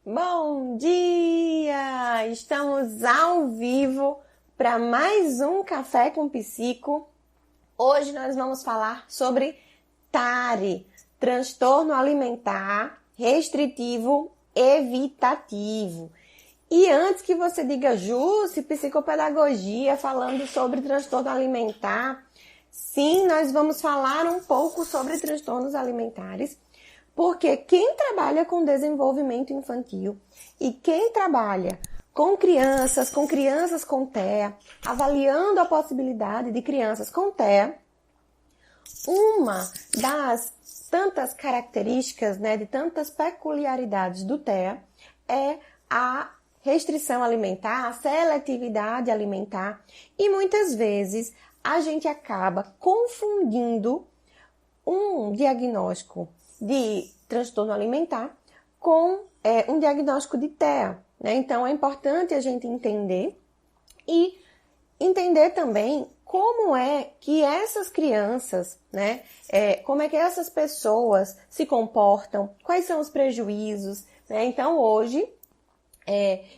Bom dia! Estamos ao vivo para mais um Café com Psico. Hoje nós vamos falar sobre TARI, transtorno alimentar restritivo evitativo. E antes que você diga, Jússi, psicopedagogia falando sobre transtorno alimentar, sim, nós vamos falar um pouco sobre transtornos alimentares. Porque quem trabalha com desenvolvimento infantil e quem trabalha com crianças com TEA, avaliando a possibilidade de crianças com TEA, uma das tantas características, de tantas peculiaridades do TEA é a restrição alimentar, a seletividade alimentar, e muitas vezes a gente acaba confundindo um diagnóstico de transtorno alimentar com um diagnóstico de TEA, Então, é importante a gente entender e entender também como é que essas crianças, como é que essas pessoas se comportam, quais são os prejuízos, Então, hoje,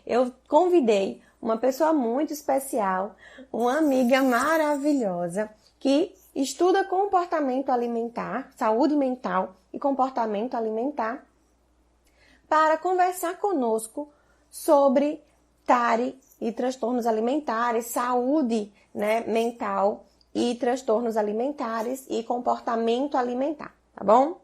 eu convidei uma pessoa muito especial, uma amiga maravilhosa, que estuda comportamento alimentar, saúde mental e comportamento alimentar, para conversar conosco sobre TARI e transtornos alimentares, saúde mental e transtornos alimentares e comportamento alimentar, tá bom?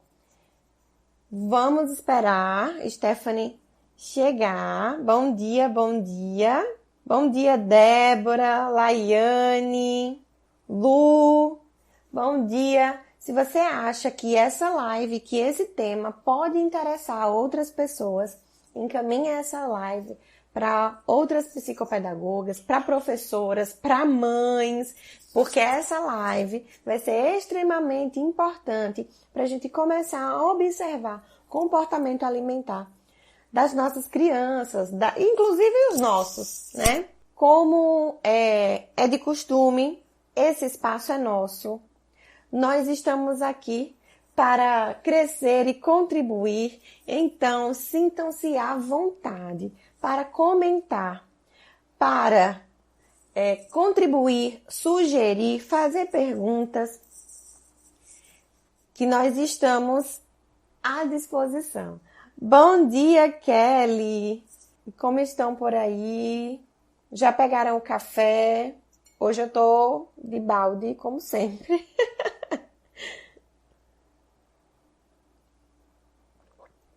Vamos esperar Stephanie chegar. Bom dia, bom dia. Bom dia, Débora, Laiane, Lu. Bom dia. Se você acha que essa live, que esse tema pode interessar outras pessoas, encaminhe essa live para outras psicopedagogas, para professoras, para mães, porque essa live vai ser extremamente importante para a gente começar a observar comportamento alimentar das nossas crianças, inclusive os nossos, Como é de costume, esse espaço é nosso. Nós estamos aqui para crescer e contribuir, então sintam-se à vontade para comentar, para contribuir, sugerir, fazer perguntas, que nós estamos à disposição. Bom dia, Kelly! Como estão por aí? Já pegaram o café? Hoje eu tô de balde, como sempre.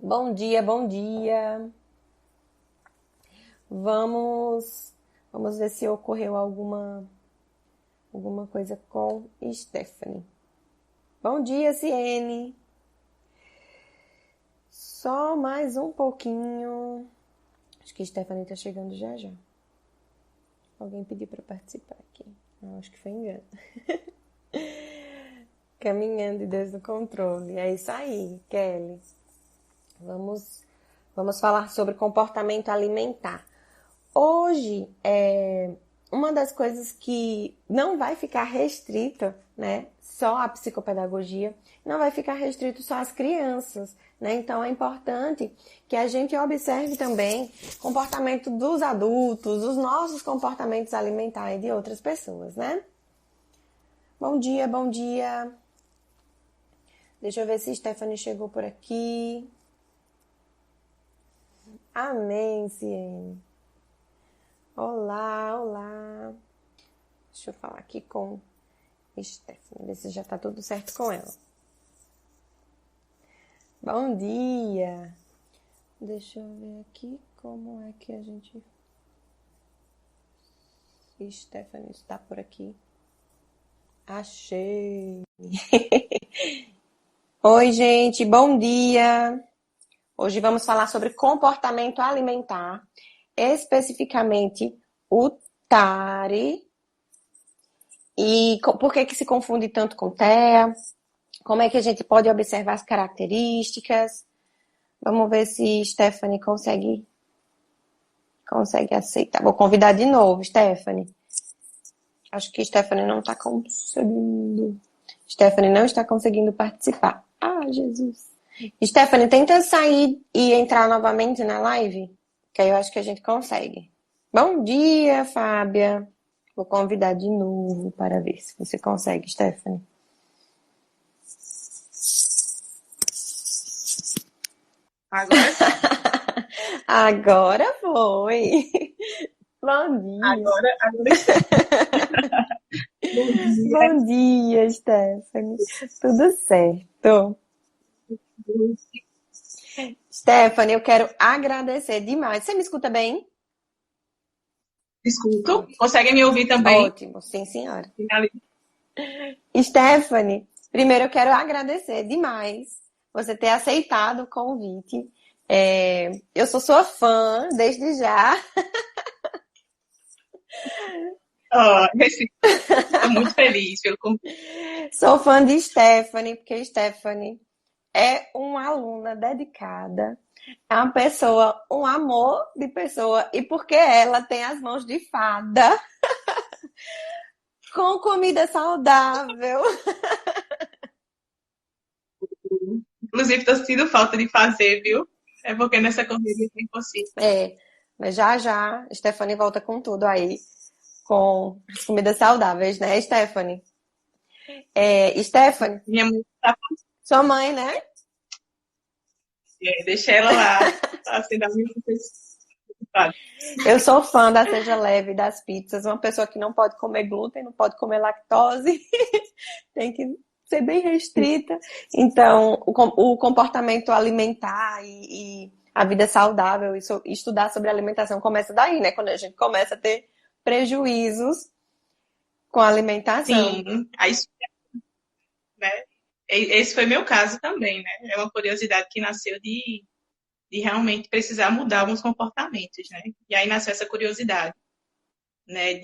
Bom dia, bom dia. Vamos ver se ocorreu alguma coisa com Stephanie. Bom dia, Ciene. Só mais um pouquinho. Acho que Stephanie tá chegando já já. Alguém pediu para participar aqui. Não, acho que foi engano. Caminhando de Deus no controle. É isso aí, Kelly. Vamos falar sobre comportamento alimentar. Hoje, uma das coisas que não vai ficar restrita, só à psicopedagogia, não vai ficar restrito só às crianças, Então, é importante que a gente observe também o comportamento dos adultos, os nossos comportamentos alimentares de outras pessoas, Bom dia, bom dia. Deixa eu ver se Stephanie chegou por aqui. Amém, Ciene. Olá, olá. Deixa eu falar aqui com Stephanie, ver se já tá tudo certo com ela. Bom dia. Deixa eu ver aqui como é que a gente... Stephanie está por aqui. Achei. Oi, gente, bom dia. Hoje vamos falar sobre comportamento alimentar, especificamente o TARI. E por que se confunde tanto com TEA? Como é que a gente pode observar as características? Vamos ver se Stephanie consegue aceitar. Vou convidar de novo, Stephanie. Acho que Stephanie não está conseguindo. Stephanie não está conseguindo participar. Ah, Jesus. Stephanie, tenta sair e entrar novamente na live, que aí eu acho que a gente consegue. Bom dia, Fábia. Vou convidar de novo para ver se você consegue, Stephanie. Agora sim. Agora foi. Bom dia. Agora estou. Bom dia. Bom dia, Stephanie. Tudo certo? Stephanie, eu quero agradecer demais. Você me escuta bem? Escuto. Ótimo. Conseguem me ouvir também? Ótimo, sim, senhora. Stephanie, primeiro eu quero agradecer demais você ter aceitado o convite. Eu sou sua fã desde já. Estou muito feliz pelo convite. Sou fã de Stephanie, porque Stephanie é uma aluna dedicada, é uma pessoa, um amor de pessoa, e porque ela tem as mãos de fada, com comida saudável. Inclusive, estou sentindo falta de fazer, viu? É porque nessa corrida é impossível. Mas já já, Stephanie volta com tudo aí, com as comidas saudáveis, né, Stephanie? Stephanie, Minha mãe tá sua mãe, né? deixa ela lá, tá sendo a minha preocupada. Eu sou fã da Seja Leve, das pizzas, uma pessoa que não pode comer glúten, não pode comer lactose, tem que ser bem restrita. Então, o comportamento alimentar e a vida saudável, e estudar sobre alimentação começa daí, né? Quando a gente começa a ter prejuízos com a alimentação. Sim, aí, né? Esse foi meu caso também, né? É uma curiosidade que nasceu de realmente precisar mudar alguns comportamentos, né? E aí nasceu essa curiosidade, né?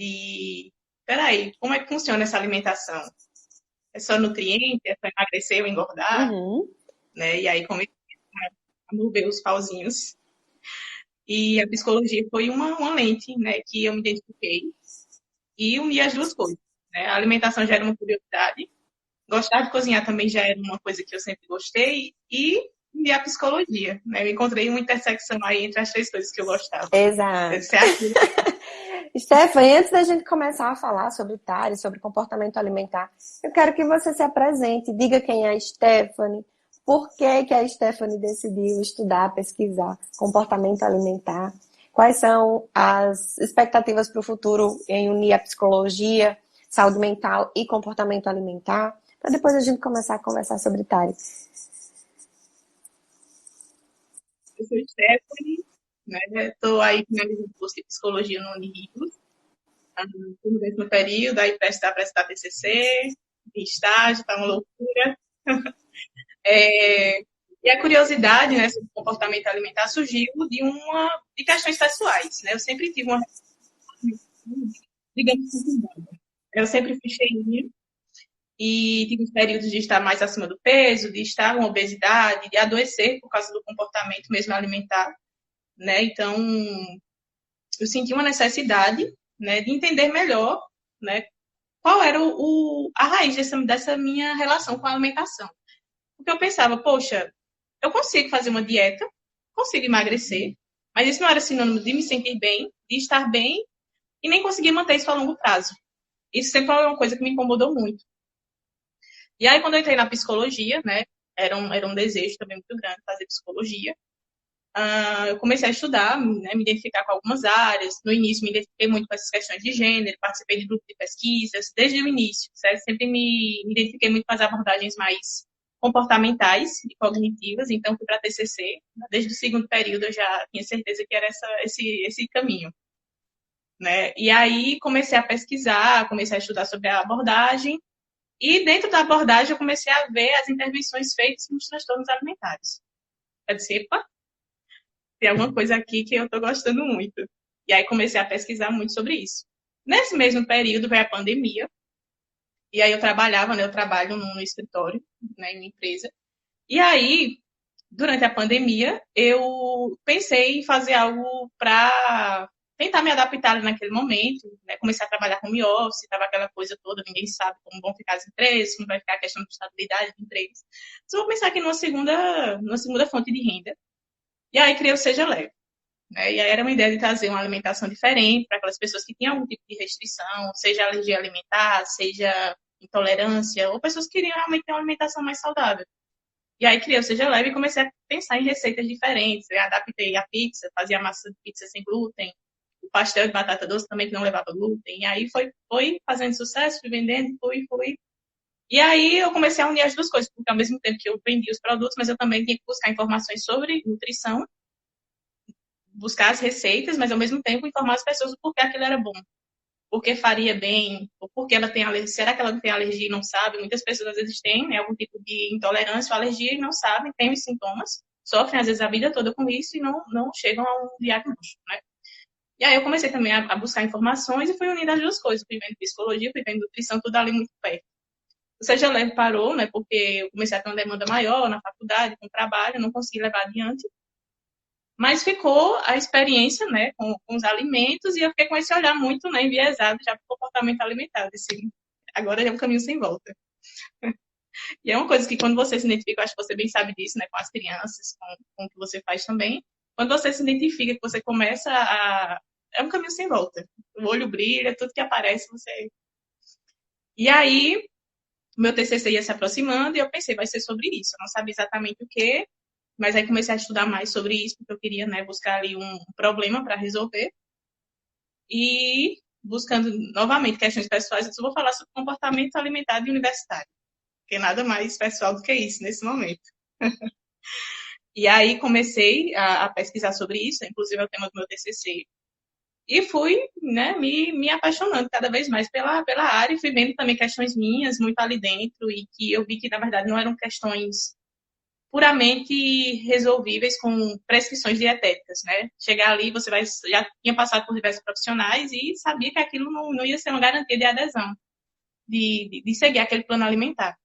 Peraí, como é que funciona essa alimentação? É só nutriente? É só emagrecer ou engordar? Uhum. Né? E aí comecei a mover os pauzinhos. E a psicologia foi uma lente, né? Que eu me identifiquei e uni as duas coisas, né? A alimentação já era uma curiosidade, gostar de cozinhar também já era uma coisa que eu sempre gostei e a psicologia, né? Eu encontrei uma intersecção aí entre as três coisas que eu gostava. Exato. Essa é aquilo. Stephanie, antes da gente começar a falar sobre TARI, sobre comportamento alimentar, eu quero que você se apresente, diga quem é a Stephanie, por que que a Stephanie decidiu estudar, pesquisar comportamento alimentar, quais são as expectativas para o futuro em unir a psicologia, saúde mental e comportamento alimentar, para depois a gente começar a conversar sobre TARI. Eu sou Stephanie, né? Estou aí finalizando o curso de psicologia no Unirio, estou no mesmo período, aí prestar TCC, em estágio, tá uma loucura. E a curiosidade, né, sobre o comportamento alimentar surgiu de questões pessoais, né? Eu sempre tive uma, digamos, conturbada. Eu sempre fui cheinha e tive períodos de estar mais acima do peso, de estar com obesidade, de adoecer por causa do comportamento mesmo alimentar, né? Então, eu senti uma necessidade, né, de entender melhor, né, qual era a raiz dessa minha relação com a alimentação. Porque eu pensava, poxa, eu consigo fazer uma dieta, consigo emagrecer, mas isso não era sinônimo de me sentir bem, de estar bem, e nem conseguir manter isso a longo prazo. Isso sempre foi uma coisa que me incomodou muito. E aí, quando eu entrei na psicologia, né, era um desejo também muito grande fazer psicologia. Eu comecei a estudar, né, me identificar com algumas áreas. No início, me identifiquei muito com essas questões de gênero, participei de grupos de pesquisas, desde o início, certo? Sempre me identifiquei muito com as abordagens mais comportamentais e cognitivas, então fui para a TCC. Desde o segundo período, eu já tinha certeza que era esse caminho. Né? E aí comecei a pesquisar, comecei a estudar sobre a abordagem, e dentro da abordagem eu comecei a ver as intervenções feitas nos transtornos alimentares. Eu disse, epa, tem alguma coisa aqui que eu estou gostando muito. E aí comecei a pesquisar muito sobre isso. Nesse mesmo período veio a pandemia, e aí eu trabalhava, né, eu trabalho no escritório, né, em uma empresa. E aí, durante a pandemia, eu pensei em fazer algo para tentar me adaptar ali naquele momento, né? Comecei a trabalhar com home office, estava aquela coisa toda, ninguém sabe como vão ficar as empresas, como vai ficar a questão de estabilidade de empresas. Então, vou pensar aqui numa segunda fonte de renda. E aí criei o Seja Leve. Né? E aí era uma ideia de trazer uma alimentação diferente para aquelas pessoas que tinham algum tipo de restrição, seja alergia alimentar, seja intolerância, ou pessoas que queriam realmente ter uma alimentação mais saudável. E aí criei o Seja Leve e comecei a pensar em receitas diferentes. Eu adaptei a pizza, fazia massa de pizza sem glúten, o pastel de batata doce também que não levava glúten. E aí foi fazendo sucesso, fui vendendo, fui. E aí eu comecei a unir as duas coisas, porque ao mesmo tempo que eu vendia os produtos, mas eu também tinha que buscar informações sobre nutrição, buscar as receitas, mas ao mesmo tempo informar as pessoas do porquê aquilo era bom, porque faria bem, ou porque ela tem alergia, será que ela não tem alergia e não sabe? Muitas pessoas às vezes têm, né, algum tipo de intolerância ou alergia e não sabem, têm os sintomas, sofrem às vezes a vida toda com isso e não chegam a um diagnóstico, né? E aí eu comecei também a buscar informações e fui unindo as duas coisas, fui vendo psicologia, fui vendo nutrição, tudo ali muito perto. O Seja Leve parou, né, porque eu comecei a ter uma demanda maior na faculdade, com o trabalho, não consegui levar adiante. Mas ficou a experiência, né, com os alimentos, e eu fiquei com esse olhar muito, né, enviesado já para o comportamento alimentar. Assim, agora é um caminho sem volta. E é uma coisa que quando você se identifica, eu acho que você bem sabe disso, né, com as crianças, com o que você faz também. Quando você se identifica, que você começa a... É um caminho sem volta. O olho brilha, tudo que aparece, você... E aí, meu TCC ia se aproximando e eu pensei, vai ser sobre isso. Eu não sabia exatamente o quê, mas aí comecei a estudar mais sobre isso, porque eu queria, né, buscar ali um problema para resolver. E buscando novamente questões pessoais, eu só vou falar sobre comportamento alimentar de universitário, porque nada mais pessoal do que isso nesse momento. E aí comecei a pesquisar sobre isso, inclusive é o tema do meu TCC. E fui, né, me apaixonando cada vez mais pela área e fui vendo também questões minhas muito ali dentro e que eu vi que, na verdade, não eram questões puramente resolvíveis com prescrições dietéticas, né? Chegar ali, já tinha passado por diversos profissionais e sabia que aquilo não ia ser uma garantia de adesão, de seguir aquele plano alimentar.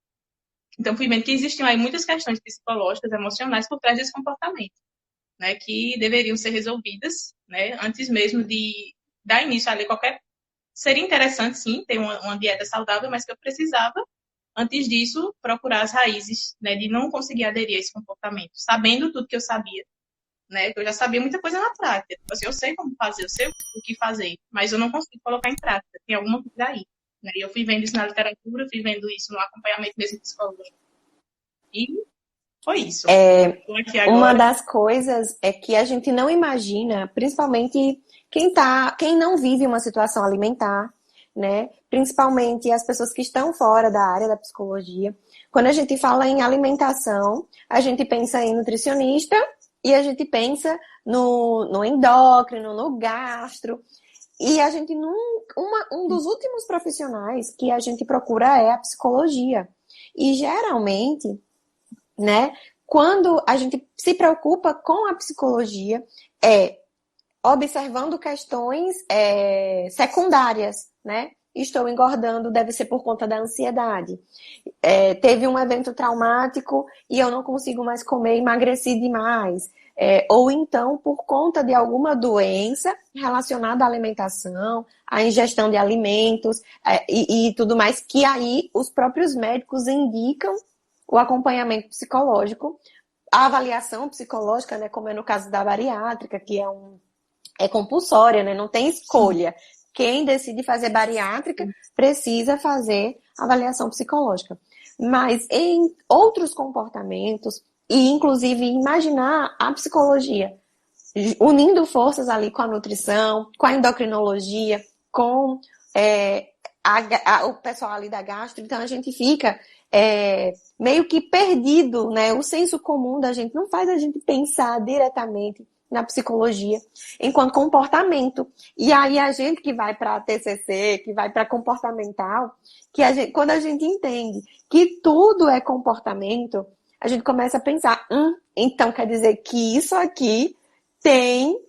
Então, fui vendo que existiam aí muitas questões psicológicas, emocionais por trás desse comportamento, né? Que deveriam ser resolvidas, né? Antes mesmo de dar início a ler qualquer... Seria interessante, sim, ter uma dieta saudável, mas que eu precisava antes disso, procurar as raízes, né, de não conseguir aderir a esse comportamento, sabendo tudo que eu sabia, né, que eu já sabia muita coisa na prática. Tipo assim, eu sei como fazer, eu sei o que fazer, mas eu não consigo colocar em prática. Tem alguma coisa aí. Né? E eu fui vendo isso na literatura, fui vendo isso no acompanhamento mesmo psicológico. E foi isso. Estou aqui agora. Uma das coisas é que a gente não imagina, principalmente quem não vive uma situação alimentar, né? Principalmente as pessoas que estão fora da área da psicologia. Quando a gente fala em alimentação, a gente pensa em nutricionista e a gente pensa no endócrino, no gastro. E a gente um dos últimos profissionais que a gente procura é a psicologia. E geralmente, né, quando a gente se preocupa com a psicologia, observando questões secundárias, né? Estou engordando, deve ser por conta da ansiedade. Teve um evento traumático e eu não consigo mais comer, emagreci demais. Ou então por conta de alguma doença relacionada à alimentação, à ingestão de alimentos e tudo mais, que aí os próprios médicos indicam o acompanhamento psicológico, a avaliação psicológica, né, como é no caso da bariátrica, que é compulsória, né, não tem escolha. Quem decide fazer bariátrica precisa fazer avaliação psicológica. Mas em outros comportamentos, e inclusive imaginar a psicologia unindo forças ali com a nutrição, com a endocrinologia, com o pessoal ali da gastro, então a gente fica meio que perdido, né? O senso comum da gente não faz a gente pensar diretamente na psicologia enquanto comportamento. E aí a gente que vai para TCC, que vai para comportamental, quando a gente entende que tudo é comportamento, a gente começa a pensar, então quer dizer que isso aqui tem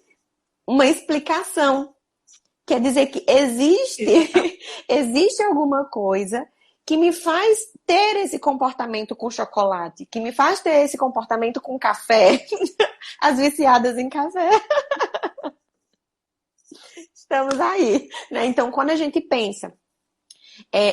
uma explicação. Quer dizer que existe alguma coisa que me faz ter esse comportamento com chocolate, que me faz ter esse comportamento com café. As viciadas em café. Estamos aí, né? Então, quando a gente pensa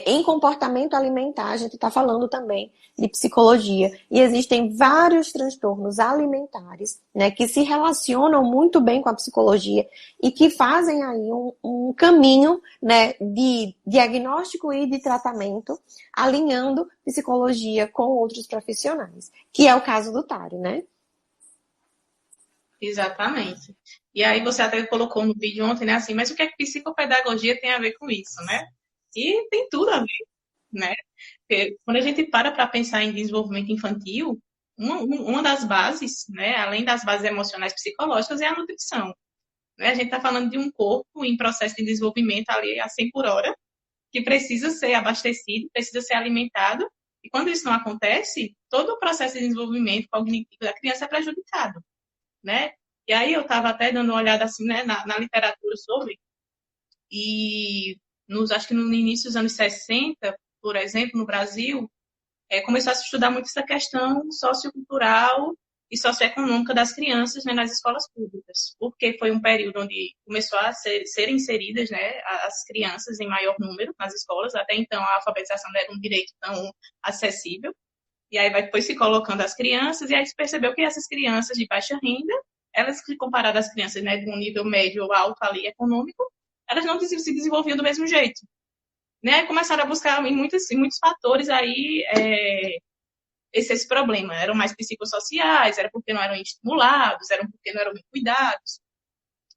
em comportamento alimentar, a gente está falando também de psicologia. E existem vários transtornos alimentares, né, que se relacionam muito bem com a psicologia e que fazem aí um caminho, né, de diagnóstico e de tratamento, alinhando psicologia com outros profissionais, que é o caso do Tari, né? Exatamente. E aí você até colocou no vídeo ontem, né, assim, mas o que é que psicopedagogia tem a ver com isso, né? E tem tudo a ver, né? Porque quando a gente para pensar em desenvolvimento infantil, uma das bases, né, além das bases emocionais e psicológicas, é a nutrição. Né? A gente está falando de um corpo em processo de desenvolvimento ali a 100 por hora, que precisa ser abastecido, precisa ser alimentado, e quando isso não acontece, todo o processo de desenvolvimento cognitivo da criança é prejudicado, né? E aí eu estava até dando uma olhada assim, né, na literatura sobre, e acho que no início dos anos 60, por exemplo, no Brasil, começou a se estudar muito essa questão sociocultural e socioeconômica das crianças, né, nas escolas públicas, porque foi um período onde começou a ser inseridas, né, as crianças em maior número nas escolas. Até então a alfabetização não era um direito tão acessível, e aí foi se colocando as crianças, e aí se percebeu que essas crianças de baixa renda, elas, comparadas às crianças, né, de um nível médio ou alto ali econômico, elas não se desenvolviam do mesmo jeito, né? Começaram a buscar em muitos fatores aí esse problema. Eram mais psicossociais, era porque não eram estimulados, eram porque não eram bem cuidados.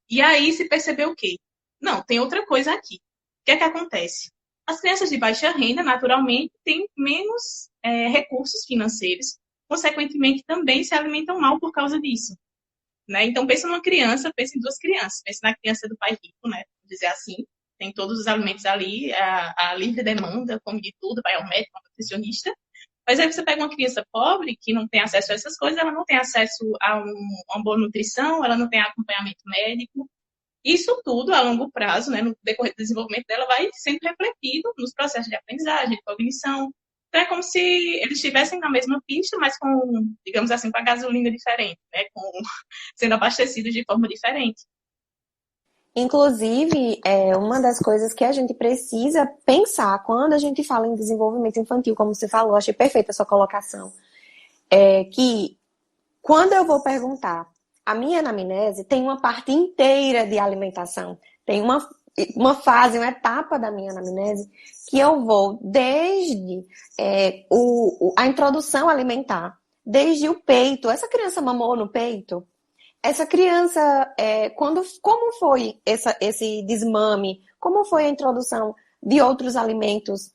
E aí se percebeu o quê? Não, tem outra coisa aqui. O que é que acontece? As crianças de baixa renda, naturalmente, têm menos recursos financeiros, consequentemente também se alimentam mal por causa disso. Né? Então, pensa numa criança, pensa em duas crianças. Pensa na criança do pai rico, né? Vamos dizer assim. Tem todos os alimentos ali, a livre demanda, come de tudo, vai ao médico, ao nutricionista. Mas aí você pega uma criança pobre, que não tem acesso a essas coisas, ela não tem acesso a uma boa nutrição, ela não tem acompanhamento médico. Isso tudo, a longo prazo, né, no decorrer do desenvolvimento dela, vai sendo refletido nos processos de aprendizagem, de cognição. Então, é como se eles estivessem na mesma pista, mas com, digamos assim, com a gasolina diferente, né, sendo abastecidos de forma diferente. Inclusive, uma das coisas que a gente precisa pensar quando a gente fala em desenvolvimento infantil, como você falou, achei perfeita a sua colocação, é que quando eu vou perguntar, a minha anamnese tem uma parte inteira de alimentação, tem uma fase, uma etapa da minha anamnese que eu vou desde a introdução alimentar, desde o peito. Essa criança mamou no peito? Essa criança, como foi esse desmame? Como foi a introdução de outros alimentos?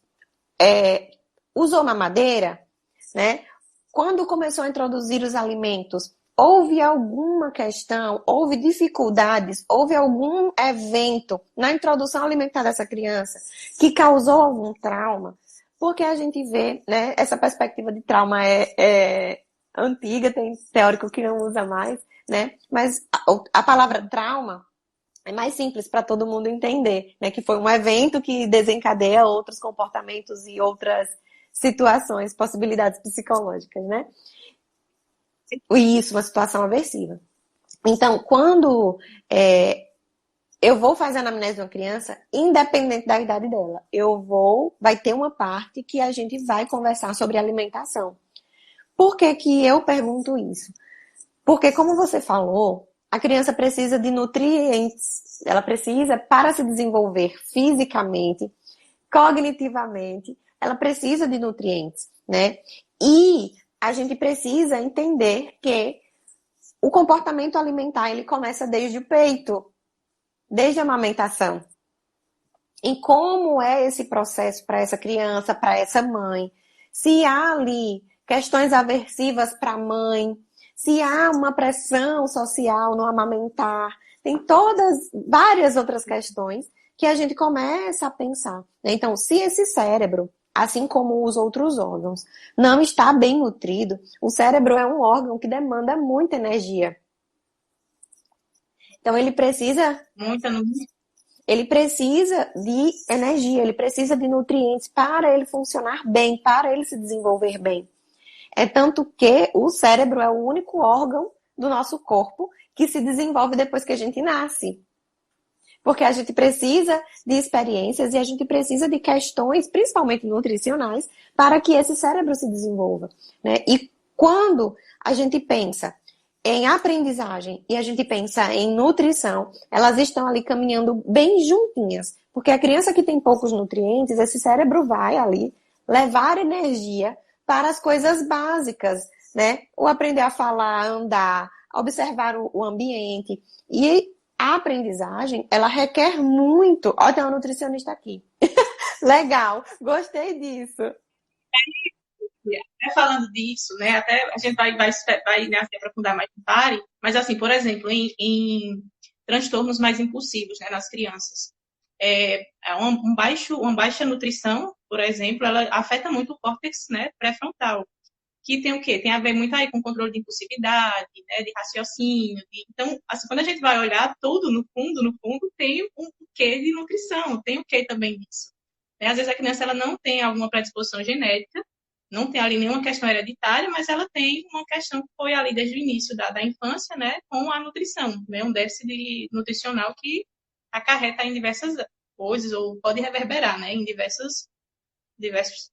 Usou mamadeira? Né? Quando começou a introduzir os alimentos, houve alguma questão, houve dificuldades, houve algum evento na introdução alimentar dessa criança que causou algum trauma? Porque a gente vê, né, essa perspectiva de trauma é antiga, tem teórico que não usa mais, né? Mas a palavra trauma é mais simples para todo mundo entender, né? Que foi um evento que desencadeia outros comportamentos e outras situações, possibilidades psicológicas, né? Isso, uma situação aversiva. Então, quando eu vou fazer a anamnese de uma criança, independente da idade dela, vai ter uma parte que a gente vai conversar sobre alimentação. Por que que eu pergunto isso? Porque, como você falou, a criança precisa de nutrientes. Ela precisa, para se desenvolver fisicamente, cognitivamente, ela precisa de nutrientes, né? E a gente precisa entender que o comportamento alimentar, ele começa desde o peito, desde a amamentação. E como é esse processo para essa criança, para essa mãe? Se há ali questões aversivas para a mãe, se há uma pressão social no amamentar, tem várias outras questões que a gente começa a pensar. Então, se esse cérebro, assim como os outros órgãos, não está bem nutrido, o cérebro é um órgão que demanda muita energia. Então, ele precisa de energia, ele precisa de nutrientes para ele funcionar bem, para ele se desenvolver bem. É tanto que o cérebro é o único órgão do nosso corpo que se desenvolve depois que a gente nasce. Porque a gente precisa de experiências e a gente precisa de questões, principalmente nutricionais, para que esse cérebro se desenvolva, né? E quando a gente pensa em aprendizagem e a gente pensa em nutrição, elas estão ali caminhando bem juntinhas. Porque a criança que tem poucos nutrientes, esse cérebro vai ali levar energia para as coisas básicas, né? O aprender a falar, andar, observar o ambiente. E a aprendizagem, ela requer muito. Ó, tem uma nutricionista aqui. Legal, gostei disso. Falando disso, né, até a gente vai né, assim, aprofundar mais no TARI, mas assim, por exemplo, em transtornos mais impulsivos, né, nas crianças, uma baixa nutrição, por exemplo, ela afeta muito o córtex, né, pré-frontal, que tem o quê? Tem a ver muito aí com controle de impulsividade, né, de raciocínio. Então, assim, quando a gente vai olhar tudo, no fundo, tem um quê de nutrição, tem o quê também disso. Né? Às vezes a criança ela não tem alguma predisposição genética, não tem ali nenhuma questão hereditária, mas ela tem uma questão que foi ali desde o início da infância, né, com a nutrição, né, um déficit nutricional que acarreta em diversas coisas, ou pode reverberar, né, em diversos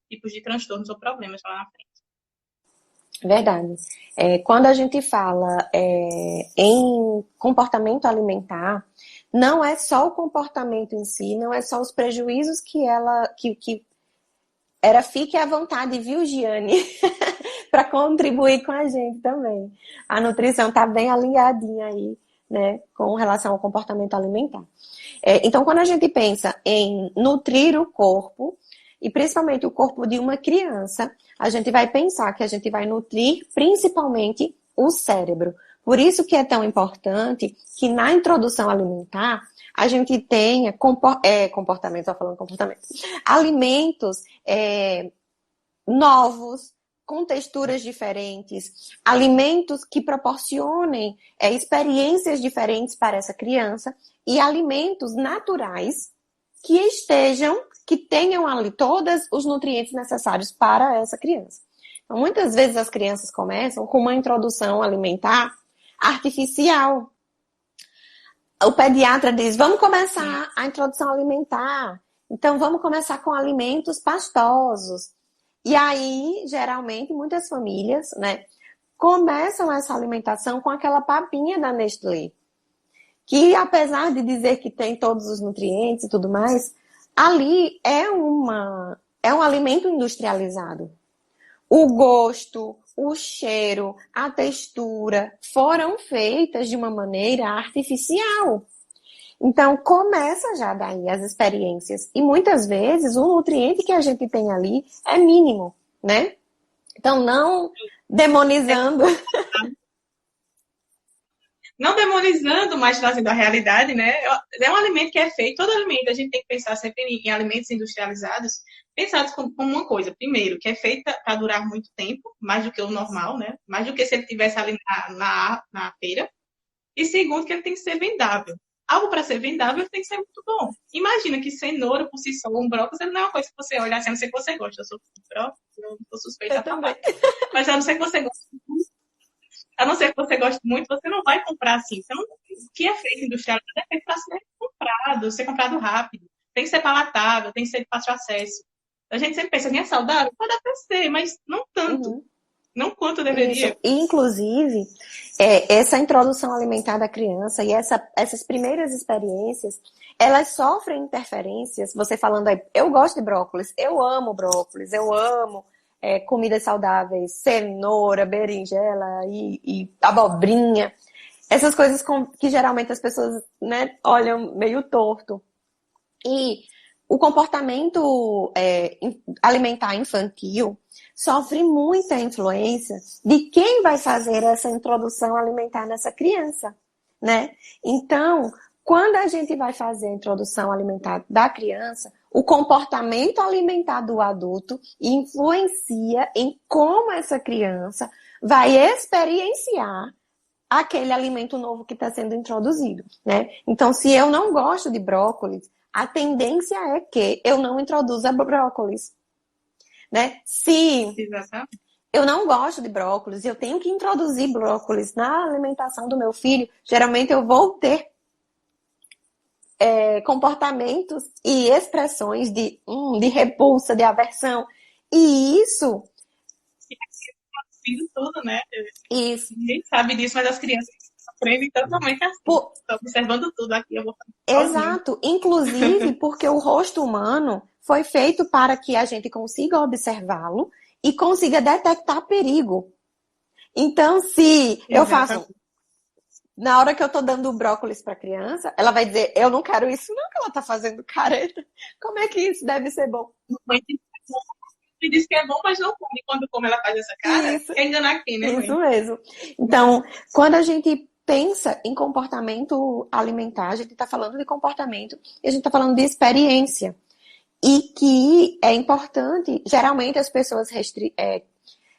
tipos de transtornos ou problemas lá na frente. Verdade. Quando a gente fala em comportamento alimentar, não é só o comportamento em si, não é só os prejuízos que fique à vontade, viu, Giane? Para contribuir com a gente também. A nutrição está bem alinhadinha aí, né, com relação ao comportamento alimentar. Então, quando a gente pensa em nutrir o corpo, e principalmente o corpo de uma criança, a gente vai pensar que a gente vai nutrir principalmente o cérebro. Por isso que é tão importante que na introdução alimentar a gente tenha alimentos novos, com texturas diferentes, alimentos que proporcionem experiências diferentes para essa criança e alimentos naturais que tenham ali todos os nutrientes necessários para essa criança. Então, muitas vezes as crianças começam com uma introdução alimentar artificial. O pediatra diz, vamos começar a introdução alimentar. Então, vamos começar com alimentos pastosos. E aí, geralmente, muitas famílias, né, começam essa alimentação com aquela papinha da Nestlé. Que, apesar de dizer que tem todos os nutrientes e tudo mais, ali é um alimento industrializado. O gosto, o cheiro, a textura foram feitas de uma maneira artificial. Então, começa já daí as experiências. E muitas vezes o nutriente que a gente tem ali é mínimo, né? Então, não demonizando. Não demonizando, mas trazendo a realidade, né? É um alimento que é feito, todo alimento, a gente tem que pensar sempre em alimentos industrializados, pensados como uma coisa, primeiro, que é feita para durar muito tempo, mais do que o normal, né? Mais do que se ele estivesse ali na feira. E segundo, que ele tem que ser vendável. Algo para ser vendável tem que ser muito bom. Imagina que cenoura por si só, um brócolis, ele não é uma coisa que você olha assim, a não ser que você goste. Eu sou brócolis, eu sou suspeita a falar. Mas a não ser que você goste muito, a não ser que você goste muito, você não vai comprar assim. Então, o que é feito industrializado é feito para ser comprado rápido. Tem que ser palatável, tem que ser de fácil acesso. A gente sempre pensa, é saudável? Pode até ser, mas não tanto. Uhum. Não quanto deveria. Isso. Inclusive, essa introdução alimentar da criança e essas primeiras experiências, elas sofrem interferências. Você falando aí, eu gosto de brócolis, eu amo comidas saudáveis, cenoura, berinjela e abobrinha. Essas coisas que geralmente as pessoas, né, olham meio torto. E o comportamento alimentar infantil sofre muita influência de quem vai fazer essa introdução alimentar nessa criança, né? Então, quando a gente vai fazer a introdução alimentar da criança, o comportamento alimentar do adulto influencia em como essa criança vai experienciar aquele alimento novo que está sendo introduzido, né? Então, se eu não gosto de brócolis, a tendência é que eu não introduza brócolis, né? Se eu não gosto de brócolis e eu tenho que introduzir brócolis na alimentação do meu filho, geralmente eu vou ter comportamentos e expressões de repulsa, de aversão. E isso... Tudo, né? Isso. Ninguém sabe disso, mas as crianças aprendem totalmente assim. Estou observando tudo aqui, eu vou fazer Exato. Inclusive porque o rosto humano foi feito para que a gente consiga observá-lo e consiga detectar perigo. Então, se eu faço... Na hora que eu tô dando brócolis pra criança, ela vai dizer, eu não quero isso não, que ela tá fazendo careta. Como é que isso deve ser bom? Me diz que é bom, mas não come. Quando come, ela faz essa cara. Isso. Quer enganar quem, né, mãe? Isso mesmo. Então, quando a gente pensa em comportamento alimentar, a gente está falando de comportamento e a gente está falando de experiência. E que é importante, geralmente as pessoas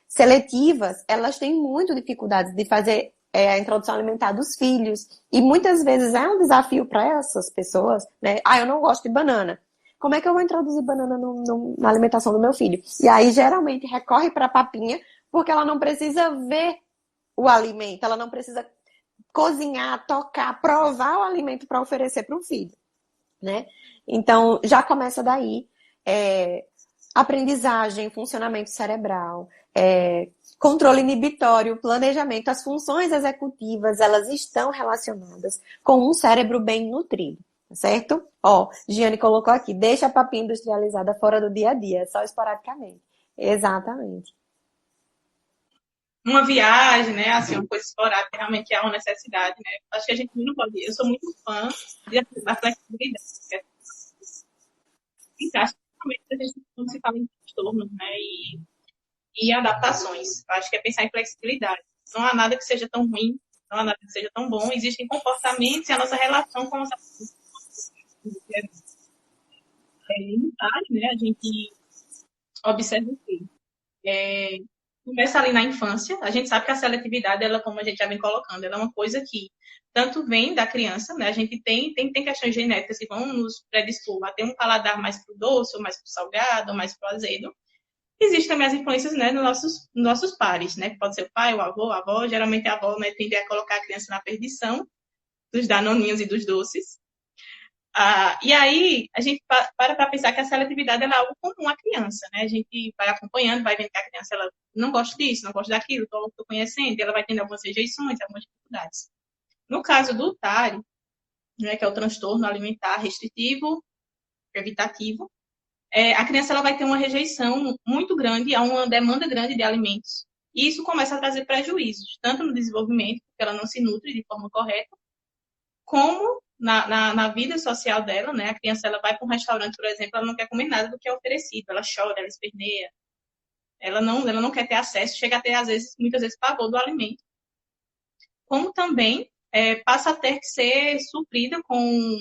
seletivas, elas têm muito dificuldades de fazer a introdução alimentar dos filhos. E muitas vezes é um desafio para essas pessoas, né? Eu não gosto de banana. Como é que eu vou introduzir banana na alimentação do meu filho? E aí, geralmente, recorre para a papinha, porque ela não precisa ver o alimento, ela não precisa cozinhar, tocar, provar o alimento para oferecer para o filho, né? Então, já começa daí. Aprendizagem, funcionamento cerebral, controle inibitório, planejamento, as funções executivas, elas estão relacionadas com um cérebro bem nutrido, certo? Giane colocou aqui, deixa a papinha industrializada fora do dia a dia, só esporadicamente. Exatamente. Uma viagem, né, assim, uma coisa esporádica, realmente é uma necessidade, né? Acho que a gente não pode, eu sou muito fã da flexibilidade, acho que a gente quando se fala em transtornos, né, e adaptações. Acho que é pensar em flexibilidade. Não há nada que seja tão ruim, não há nada que seja tão bom. Existem comportamentos e a nossa relação com os né? A gente observa o quê? Começa ali na infância. A gente sabe que a seletividade, ela, como a gente já vem colocando, ela é uma coisa que tanto vem da criança, né? A gente tem questões genéticas que vão nos predispor a ter um paladar mais pro doce, ou mais pro salgado, ou mais pro azedo. Existem também as influências, né, nos nossos pares, né? Pode ser o pai, o avô, a avó. Geralmente a avó, né, tende a colocar a criança na perdição dos danoninhos e dos doces. E aí a gente para pensar que a seletividade é algo comum à criança, né? A gente vai acompanhando, vai vendo que a criança ela não gosta disso, não gosta daquilo, estou conhecendo, ela vai tendo algumas rejeições, algumas dificuldades. No caso do TARI, né, que é o transtorno alimentar restritivo evitativo, a criança ela vai ter uma rejeição muito grande, a uma demanda grande de alimentos. E isso começa a trazer prejuízos, tanto no desenvolvimento, porque ela não se nutre de forma correta, como na vida social dela, né? A criança ela vai para um restaurante, por exemplo, ela não quer comer nada do que é oferecido, ela chora, ela esperneia, ela não quer ter acesso, chega a ter, muitas vezes, pavor do alimento. Como também passa a ter que ser suprida com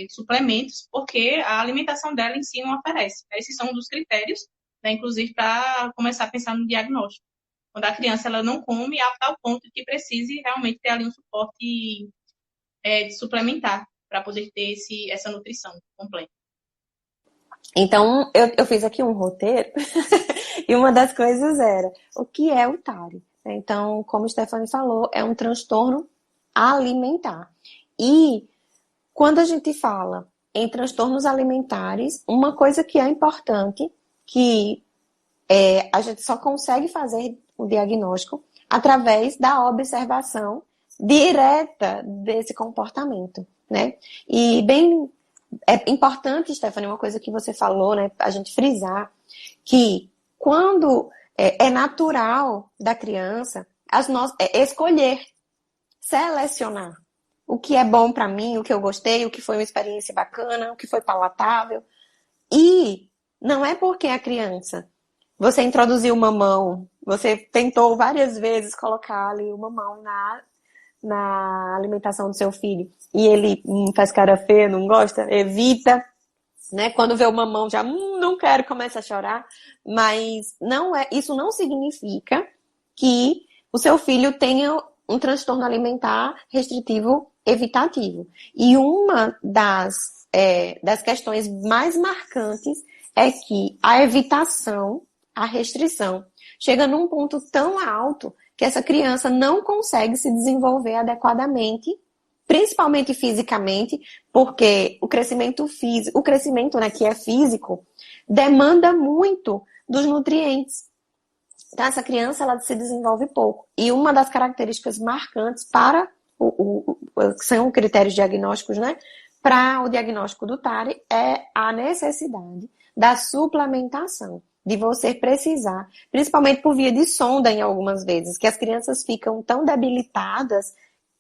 suplementos, porque a alimentação dela em si não oferece. Esses são um dos critérios, né, inclusive, para começar a pensar no diagnóstico. Quando a criança ela não come a tal ponto que precise realmente ter ali um suporte suplementar para poder ter essa nutrição completa. Então, eu fiz aqui um roteiro e uma das coisas era o que é o TARI. Então, como a Stephanie falou, é um transtorno alimentar. E quando a gente fala em transtornos alimentares, uma coisa que é importante, que a gente só consegue fazer o diagnóstico através da observação direta desse comportamento, né? E bem, é importante, Stephanie, uma coisa que você falou, né? A gente frisar que quando é natural da criança escolher, selecionar o que é bom para mim, o que eu gostei, o que foi uma experiência bacana, o que foi palatável. E não é porque a criança, você introduziu o mamão, você tentou várias vezes colocar ali o mamão na alimentação do seu filho e ele faz cara feia, não gosta, evita, né? Quando vê o mamão já não quero, começa a chorar. Mas isso não significa que o seu filho tenha um transtorno alimentar restritivo evitativo. E uma das questões mais marcantes é que a evitação, a restrição, chega num ponto tão alto que essa criança não consegue se desenvolver adequadamente principalmente fisicamente, porque o crescimento, né, que é físico, demanda muito dos nutrientes. Então, essa criança, ela se desenvolve pouco. E uma das características marcantes para são critérios diagnósticos, né? Para o diagnóstico do TARI é a necessidade da suplementação, de você precisar, principalmente por via de sonda em algumas vezes, que as crianças ficam tão debilitadas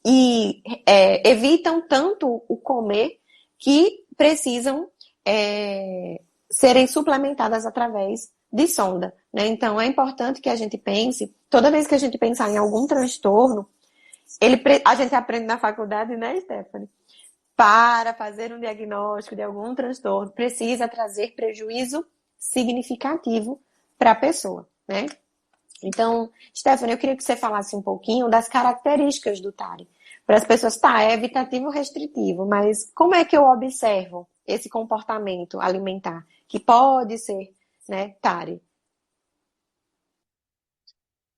e evitam tanto o comer que precisam serem suplementadas através de sonda, né? Então, é importante que a gente pense, toda vez que a gente pensar em algum transtorno, a gente aprende na faculdade, né, Stephanie? Para fazer um diagnóstico de algum transtorno, precisa trazer prejuízo significativo para a pessoa, né? Então, Stephanie, eu queria que você falasse um pouquinho das características do TARI. Para as pessoas, é evitativo ou restritivo, mas como é que eu observo esse comportamento alimentar, que pode ser, né, TARI?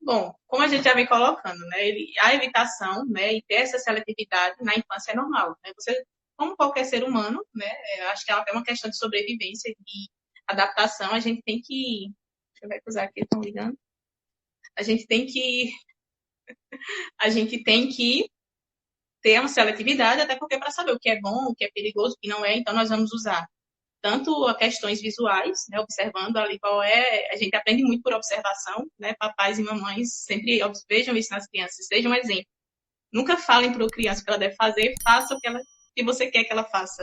Bom, como a gente já vem colocando, né, a evitação, né, e ter essa seletividade na infância é normal, né? Você, como qualquer ser humano, né, acho que é uma questão de sobrevivência e adaptação, a gente tem que, deixa eu ver usar aqui, estão ligando, a gente tem que ter uma seletividade, até porque para saber o que é bom, o que é perigoso, o que não é, então nós vamos usar tanto questões visuais, né, observando ali qual é, a gente aprende muito por observação, né, papais e mamães sempre vejam isso nas crianças, sejam um exemplo. Nunca falem para a criança o que ela deve fazer, faça o que você quer que ela faça,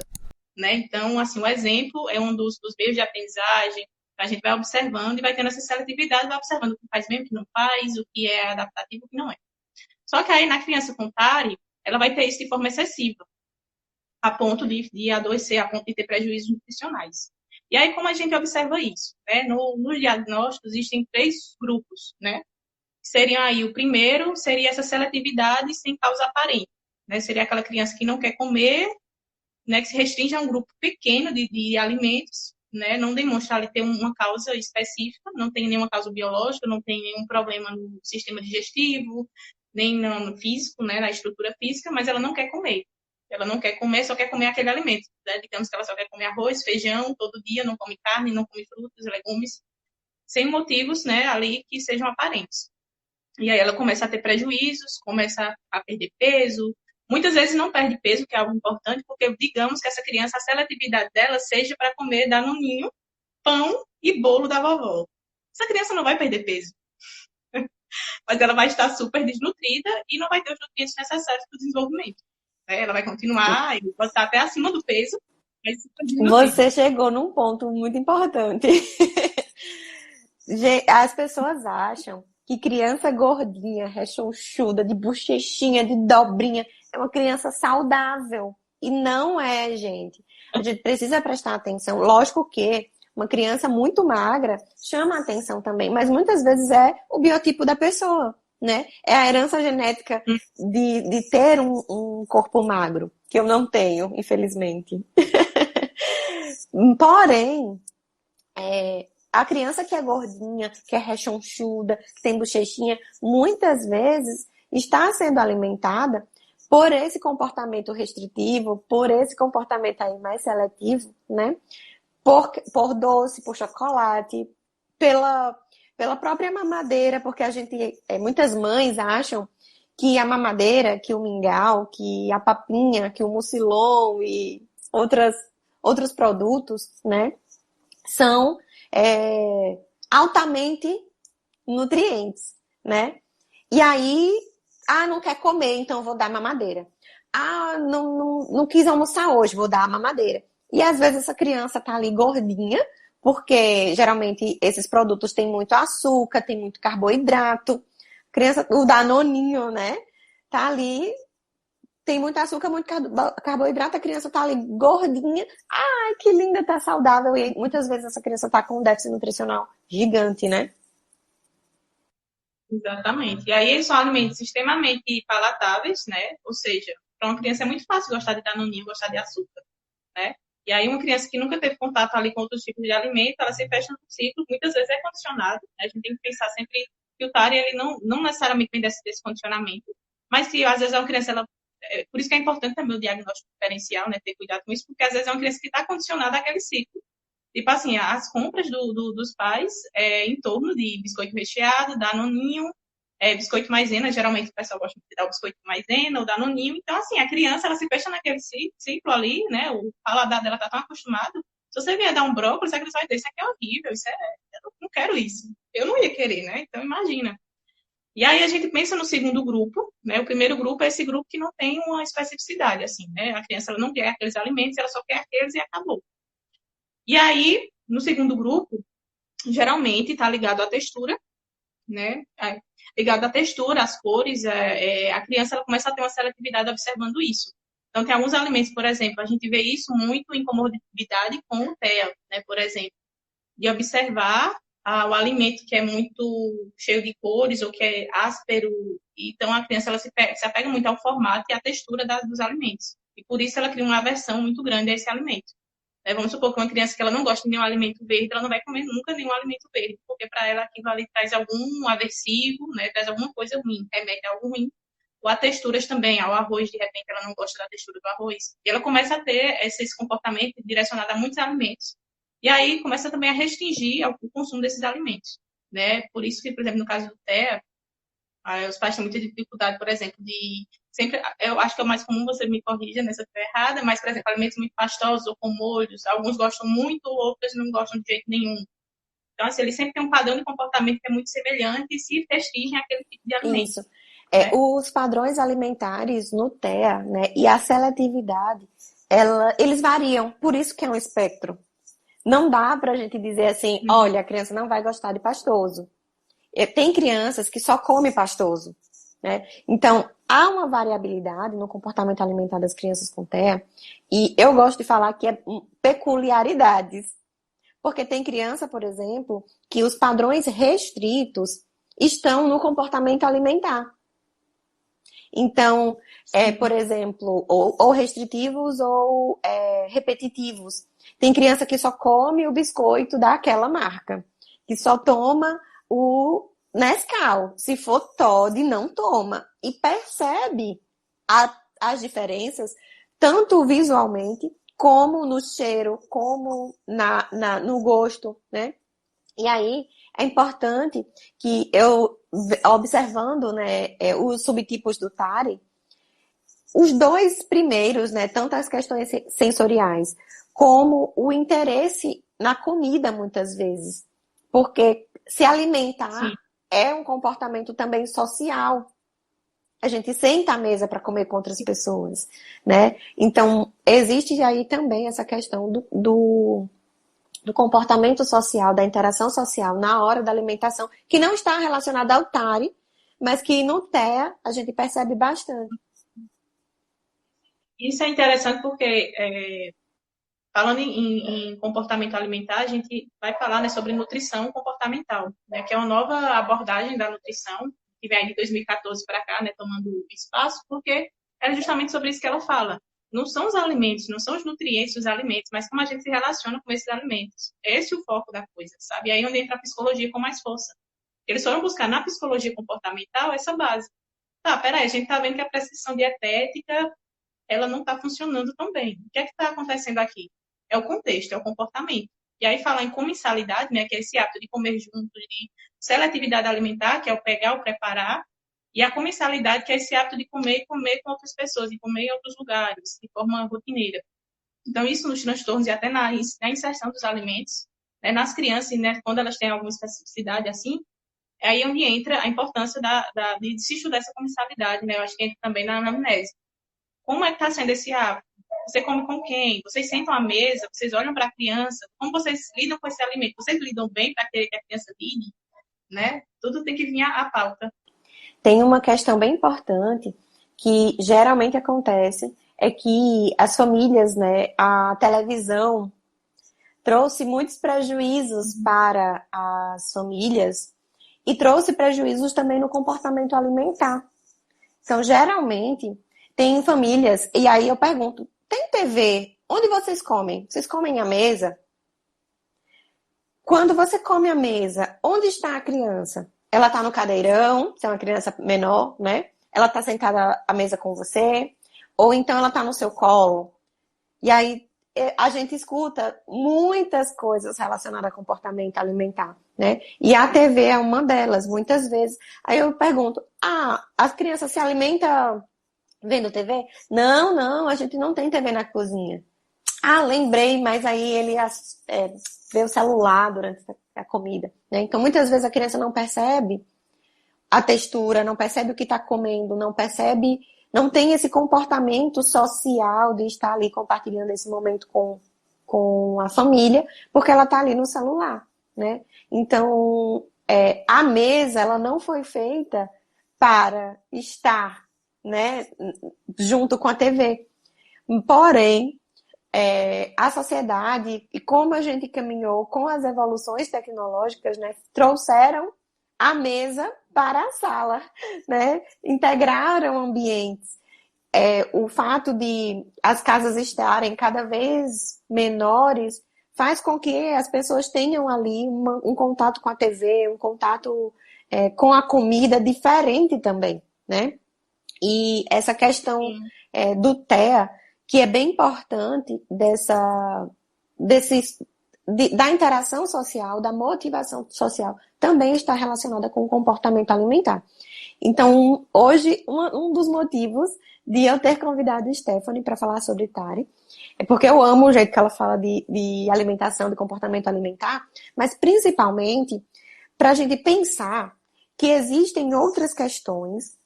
né? Então, assim, o exemplo é um dos meios de aprendizagem, a gente vai observando e vai tendo essa seletividade, vai observando o que faz bem, o que não faz, o que é adaptativo, o que não é. Só que aí na criança com TARI, ela vai ter isso de forma excessiva, a ponto de adoecer, a ponto de ter prejuízos nutricionais. E aí, como a gente observa isso? Né? No diagnóstico, existem 3 grupos, né? Seriam aí, o primeiro seria essa seletividade sem causa aparente, né? Seria aquela criança que não quer comer, né? Que se restringe a um grupo pequeno de alimentos, né? Não demonstra ali ter uma causa específica, não tem nenhuma causa biológica, não tem nenhum problema no sistema digestivo, nem no físico, né? Na estrutura física, mas ela não quer comer. Ela não quer comer, só quer comer aquele alimento. Né? Digamos que ela só quer comer arroz, feijão, todo dia, não come carne, não come frutas, legumes, sem motivos, né, ali que sejam aparentes. E aí ela começa a ter prejuízos, começa a perder peso. Muitas vezes não perde peso, que é algo importante, porque digamos que essa criança, a seletividade dela seja para comer danoninho, pão e bolo da vovó. Essa criança não vai perder peso. Mas ela vai estar super desnutrida e não vai ter os nutrientes necessários para o desenvolvimento. Ela vai continuar, e pode estar até acima do peso, mas super desnutrida. Você chegou num ponto muito importante. As pessoas acham que criança gordinha, rechonchuda, de bochechinha, de dobrinha, é uma criança saudável. E não é, gente. A gente precisa prestar atenção. Lógico que uma criança muito magra chama a atenção também, mas muitas vezes é o biotipo da pessoa, né? É a herança genética de ter um corpo magro, que eu não tenho, infelizmente. Porém, a criança que é gordinha, que é rechonchuda, que tem bochechinha, muitas vezes está sendo alimentada por esse comportamento restritivo, por esse comportamento aí mais seletivo, né? Por doce, por chocolate, pela própria mamadeira, porque muitas mães acham que a mamadeira, que o mingau, que a papinha, que o mucilon e outros produtos, né, são altamente nutrientes, né? E aí, não quer comer, então vou dar mamadeira. Não quis almoçar hoje, vou dar a mamadeira. E às vezes essa criança tá ali gordinha, porque geralmente esses produtos têm muito açúcar, tem muito carboidrato. O danoninho, né? Tá ali, tem muito açúcar, muito carboidrato, a criança tá ali gordinha. Ai, que linda, tá saudável. E muitas vezes essa criança tá com um déficit nutricional gigante, né? Exatamente. E aí são alimentos extremamente palatáveis, né? Ou seja, para uma criança é muito fácil gostar de danoninho, gostar de açúcar, né? E aí uma criança que nunca teve contato ali com outros tipos de alimento, ela se fecha num ciclo, muitas vezes é condicionado, né? A gente tem que pensar sempre que o TARI, ele não necessariamente vem desse condicionamento, mas se às vezes uma criança, por isso que é importante também o diagnóstico diferencial, né? Ter cuidado com isso, porque às vezes é uma criança que está condicionada àquele ciclo. Tipo assim, as compras dos pais em torno de biscoito recheado, danoninho, biscoito maisena, geralmente o pessoal gosta de dar o biscoito maisena ou danoninho. Então, assim, a criança, ela se fecha naquele ciclo ali, né? O paladar dela tá tão acostumado. Se você vier dar um brócolis, a criança vai dizer, isso aqui é horrível, eu não quero isso. Eu não ia querer, né? Então, imagina. E aí a gente pensa no segundo grupo, né? O primeiro grupo é esse grupo que não tem uma especificidade, assim, né? A criança ela não quer aqueles alimentos, ela só quer aqueles e acabou. E aí, no segundo grupo, geralmente está ligado à textura, né? Ligado à textura, às cores, a criança ela começa a ter uma seletividade observando isso. Então, tem alguns alimentos, por exemplo, a gente vê isso muito em comorbidade com o TEA, né? Por exemplo, de observar o alimento que é muito cheio de cores ou que é áspero. Então, a criança ela se apega muito ao formato e à textura dos alimentos. E por isso ela cria uma aversão muito grande a esse alimento. Vamos supor que uma criança que ela não gosta de nenhum alimento verde, ela não vai comer nunca nenhum alimento verde, porque para ela aquilo ali traz algum aversivo, né? Traz alguma coisa ruim, remete a algo ruim. Ou a texturas também, ao arroz, de repente ela não gosta da textura do arroz. E ela começa a ter esse comportamento direcionado a muitos alimentos. E aí começa também a restringir o consumo desses alimentos, né? Por isso que, por exemplo, no caso do TEA, os pais têm muita dificuldade, por exemplo, de sempre, eu acho que é o mais comum, você me corrija nessa errada, mas, por exemplo, alimentos muito pastosos ou com molhos, alguns gostam muito, outros não gostam de jeito nenhum. Então, assim, eles sempre têm um padrão de comportamento que é muito semelhante e se restringem àquele tipo de alimento. Isso. Os padrões alimentares no TEA, né, e a seletividade, eles variam, por isso que é um espectro. Não dá pra gente dizer assim, olha, a criança não vai gostar de pastoso. Tem crianças que só comem pastoso, né? Então, há uma variabilidade no comportamento alimentar das crianças com TEA, e eu gosto de falar que é peculiaridades. Porque tem criança, por exemplo, que os padrões restritos estão no comportamento alimentar. Então, por exemplo, ou restritivos ou repetitivos. Tem criança que só come o biscoito daquela marca, que só toma o Nescau. Se for Toddy, não toma. E percebe as diferenças, tanto visualmente, como no cheiro, como no gosto, né? E aí, é importante que eu, observando, né, os subtipos do TARI, os dois primeiros, né, tanto as questões sensoriais, como o interesse na comida, muitas vezes. Porque se alimentar é um comportamento também social. A gente senta à mesa para comer com outras pessoas, né? Então, existe aí também essa questão do comportamento social, da interação social na hora da alimentação, que não está relacionada ao TARI, mas que no TEA a gente percebe bastante. Isso é interessante porque, falando em comportamento alimentar, a gente vai falar, né, sobre nutrição comportamental, né, que é uma nova abordagem da nutrição, que vem aí de 2014 para cá, né, tomando espaço, porque é justamente sobre isso que ela fala. Não são os alimentos, não são os nutrientes dos alimentos, mas como a gente se relaciona com esses alimentos. Esse é o foco da coisa, sabe? E aí é onde entra a psicologia com mais força. Eles foram buscar na psicologia comportamental essa base. Tá, peraí, a gente tá vendo que a prescrição dietética, ela não está funcionando tão bem. O que é que está acontecendo aqui? É o contexto, é o comportamento. E aí falar em comensalidade, né, que é esse ato de comer junto, de seletividade alimentar, que é o pegar, o preparar, e a comensalidade, que é esse ato de comer e comer com outras pessoas, e comer em outros lugares, de forma rotineira. Então, isso nos transtornos e até na inserção dos alimentos, né, nas crianças, né, quando elas têm alguma especificidade assim, é aí onde entra a importância de se estudar essa comensalidade, né? Eu acho que entra também na anamnese. Como é que está sendo esse hábito? Você come com quem? Vocês sentam à mesa? Vocês olham para a criança? Como vocês lidam com esse alimento? Vocês lidam bem para querer que a criança lide? Né? Tudo tem que vir à pauta. Tem uma questão bem importante que geralmente acontece, é que as famílias, né, a televisão trouxe muitos prejuízos para as famílias e trouxe prejuízos também no comportamento alimentar. Então, geralmente, tem famílias, e aí eu pergunto, tem TV? Onde vocês comem? Vocês comem à mesa? Quando você come à mesa, onde está a criança? Ela está no cadeirão, se é uma criança menor, né? Ela está sentada à mesa com você? ou então ela está no seu colo. E aí a gente escuta muitas coisas relacionadas a comportamento alimentar, né? E a TV é uma delas, muitas vezes. Aí eu pergunto, a criança se alimenta vendo TV? Não, não, a gente não tem TV na cozinha. Lembrei, mas aí ele vê o celular durante a comida, né? Então, muitas vezes a criança não percebe a textura, não percebe o que está comendo, não percebe, não tem esse comportamento social de estar ali compartilhando esse momento com a família, porque ela está ali no celular, né? Então, a mesa, ela não foi feita para estar, né, junto com a TV. Porém, a sociedade e como a gente caminhou com as evoluções tecnológicas, né, trouxeram a mesa para a sala, né, integraram ambientes. O fato de as casas estarem cada vez menores faz com que as pessoas tenham ali um contato com a TV, um contato com a comida diferente também, né? E essa questão do TEA, que é bem importante da interação social, da motivação social, também está relacionada com o comportamento alimentar. Então, hoje, um dos motivos de eu ter convidado a Stephanie para falar sobre Tari é porque eu amo o jeito que ela fala de alimentação, de comportamento alimentar, mas principalmente para a gente pensar que existem outras questões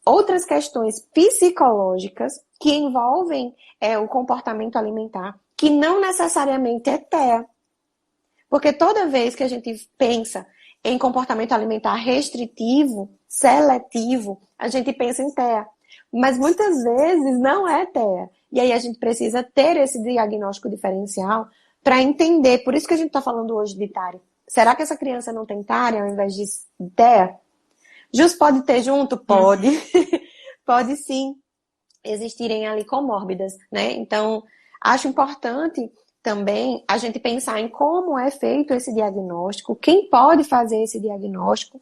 psicológicas que envolvem o comportamento alimentar, que não necessariamente é TEA. Porque toda vez que a gente pensa em comportamento alimentar restritivo, seletivo, a gente pensa em TEA. Mas muitas vezes não é TEA. E aí a gente precisa ter esse diagnóstico diferencial para entender. Por isso que a gente está falando hoje de TARI. Será que essa criança não tem TARI ao invés de TEA? Jus pode ter junto? Pode. Pode sim existirem ali comórbidas, né? Então, acho importante também a gente pensar em como é feito esse diagnóstico, quem pode fazer esse diagnóstico.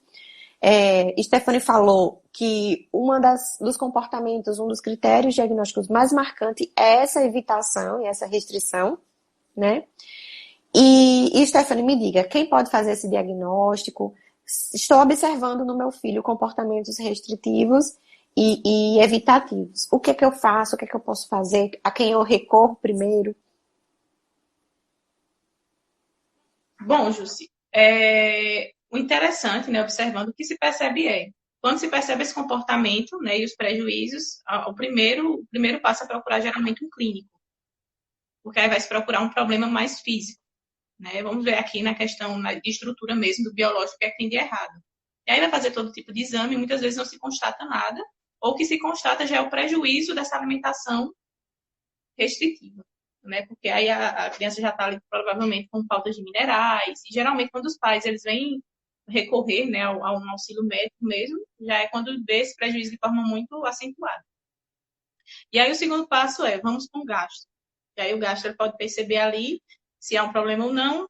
Stephanie falou que dos comportamentos, um dos critérios diagnósticos mais marcantes é essa evitação e essa restrição, né? E Stephanie, me diga, quem pode fazer esse diagnóstico? Estou observando no meu filho comportamentos restritivos e evitativos. O que é que eu faço? O que é que eu posso fazer? A quem eu recorro primeiro? Bom, Jussi, o interessante, né, observando o que se percebe quando se percebe esse comportamento, né, e os prejuízos, o primeiro passo é procurar geralmente um clínico, porque aí vai se procurar um problema mais físico, né? Vamos ver aqui na questão de estrutura mesmo, do biológico, o que é que tem de errado. E aí vai fazer todo tipo de exame, e muitas vezes não se constata nada, ou o que se constata já é o prejuízo dessa alimentação restritiva, né? Porque aí a criança já está ali provavelmente com falta de minerais, e geralmente quando os pais eles vêm recorrer, né, a um auxílio médico mesmo, já é quando vê esse prejuízo de forma muito acentuada. E aí o segundo passo vamos com o gasto. E aí o gasto ele pode perceber ali se há um problema ou não,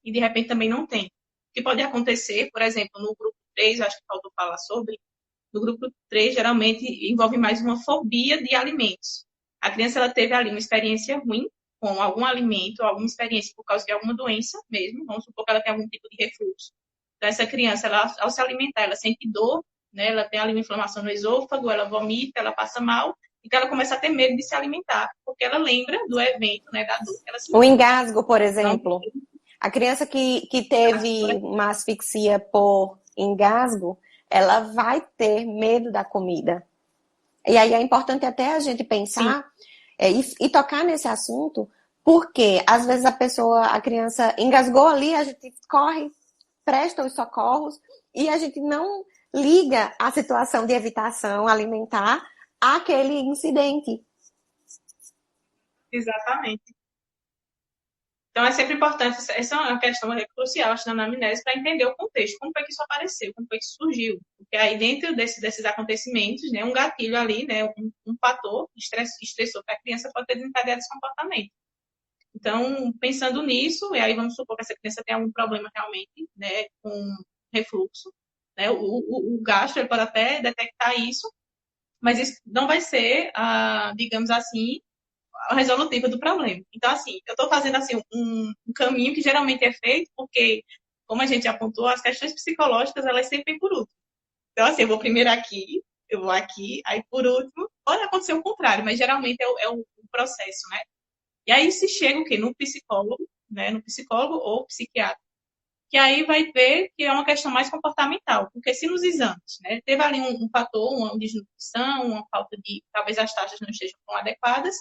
e de repente também não tem. O que pode acontecer, por exemplo, no grupo 3, acho que faltou falar sobre, no grupo 3 geralmente envolve mais uma fobia de alimentos. A criança ela teve ali uma experiência ruim com algum alimento, alguma experiência por causa de alguma doença mesmo, vamos supor que ela tem algum tipo de refluxo. Então, essa criança, ela, ao se alimentar, ela sente dor, né? Ela tem ali uma inflamação no esôfago, ela vomita, ela passa mal, então ela começa a ter medo de se alimentar, porque ela lembra do evento, né, da dor que ela sentiu. O engasgo, por exemplo. A criança que teve uma asfixia por engasgo, ela vai ter medo da comida. E aí é importante até a gente pensar e tocar nesse assunto, porque às vezes a criança engasgou ali, a gente corre, presta os socorros e a gente não liga a situação de evitação alimentar àquele incidente. Exatamente. Então, é sempre importante, essa é uma questão crucial, acho, na anamnese, para entender o contexto, como foi que isso apareceu, como foi que isso surgiu. Porque aí, dentro desses acontecimentos, né, um gatilho ali, né, um fator estressor para a criança pode ter desencadeado esse comportamento. Então, pensando nisso, e aí vamos supor que essa criança tem algum problema realmente, né, com refluxo, né, o gastro ele pode até detectar isso, mas isso não vai ser, digamos assim, a resolutiva do problema. Então, assim, eu estou fazendo assim, um caminho que geralmente é feito porque, como a gente já apontou, as questões psicológicas, elas sempre vêm por último. Então, assim, eu vou primeiro aqui, eu vou aqui, aí por último, pode acontecer o contrário, mas geralmente é o processo, né? E aí se chega o quê? No psicólogo, né? No psicólogo ou psiquiatra. Que aí vai ver que é uma questão mais comportamental, porque se nos exames, né, teve ali um fator, uma desnutrição, uma falta de, talvez as taxas não estejam tão adequadas,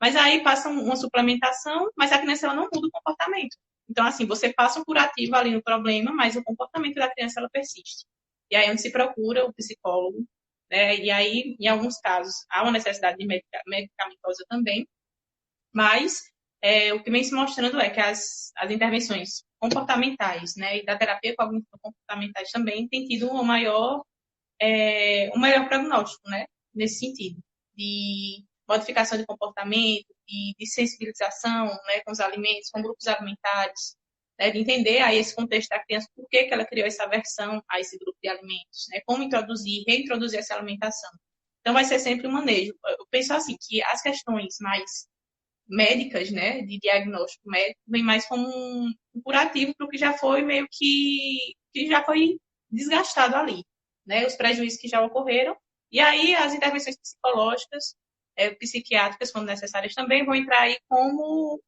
mas aí passa uma suplementação, mas a criança ela não muda o comportamento. Então, assim, você passa um curativo ali no problema, mas o comportamento da criança ela persiste. E aí é onde se procura o psicólogo, né, e aí, em alguns casos, há uma necessidade de medicamentosa também, mas o que vem se mostrando é que as intervenções comportamentais, né, e da terapia comportamentais também tem tido um melhor prognóstico, né, nesse sentido, de modificação de comportamento, de sensibilização, né, com os alimentos, com grupos alimentares, né, de entender aí esse contexto da criança, por que ela criou essa aversão a esse grupo de alimentos, né, como introduzir, reintroduzir essa alimentação. Então, vai ser sempre um manejo. Eu penso assim, que as questões mais médicas, né, de diagnóstico médico, vem mais como um curativo para o que já foi meio que já foi desgastado ali, né, os prejuízos que já ocorreram, e aí as intervenções psicológicas, psiquiátricas, quando necessárias também, vão entrar aí como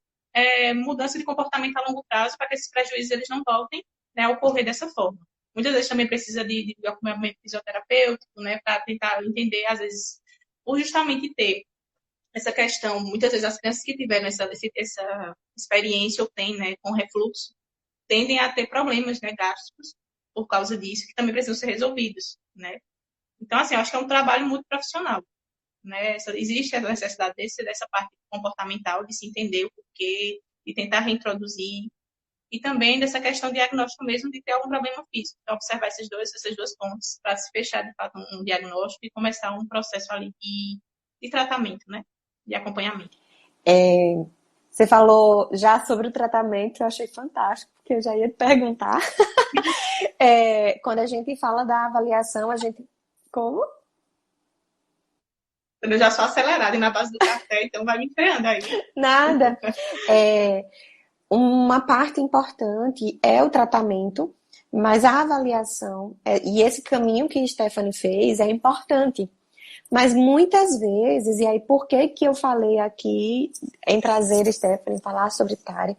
mudança de comportamento a longo prazo para que esses prejuízos eles não voltem, né, a ocorrer dessa forma. Muitas vezes também precisa de acompanhamento fisioterapêutico, né, para tentar entender, às vezes, por justamente ter essa questão, muitas vezes as crianças que tiveram essa experiência ou têm, né, com refluxo, tendem a ter problemas, né, gástricos por causa disso, que também precisam ser resolvidos, né. Então, assim, eu acho que é um trabalho muito profissional, né, existe a necessidade dessa parte comportamental, de se entender o porquê, de tentar reintroduzir, e também dessa questão diagnóstico mesmo, de ter algum problema físico. Então, observar essas duas pontes para se fechar, de fato, um diagnóstico e começar um processo ali de tratamento, né, de acompanhamento. Você falou já sobre o tratamento, eu achei fantástico, porque eu já ia te perguntar. Quando a gente fala da avaliação, a gente... Como? Eu já sou acelerada e na base do café, então vai me freando aí. Nada. Uma parte importante é o tratamento, mas a avaliação, e esse caminho que Stephanie fez é importante. Mas muitas vezes, e aí por que eu falei aqui em trazer Stephanie falar sobre TARI,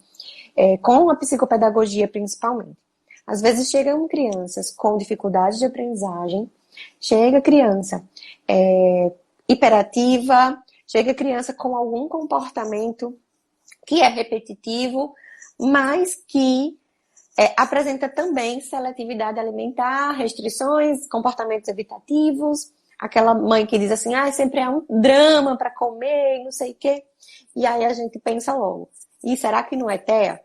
com a psicopedagogia principalmente. Às vezes chegam crianças com dificuldade de aprendizagem, chega criança hiperativa, chega criança com algum comportamento que é repetitivo, mas que apresenta também seletividade alimentar, restrições, comportamentos evitativos, aquela mãe que diz assim, sempre é um drama para comer, não sei o quê. E aí a gente pensa logo, e será que não é TEA?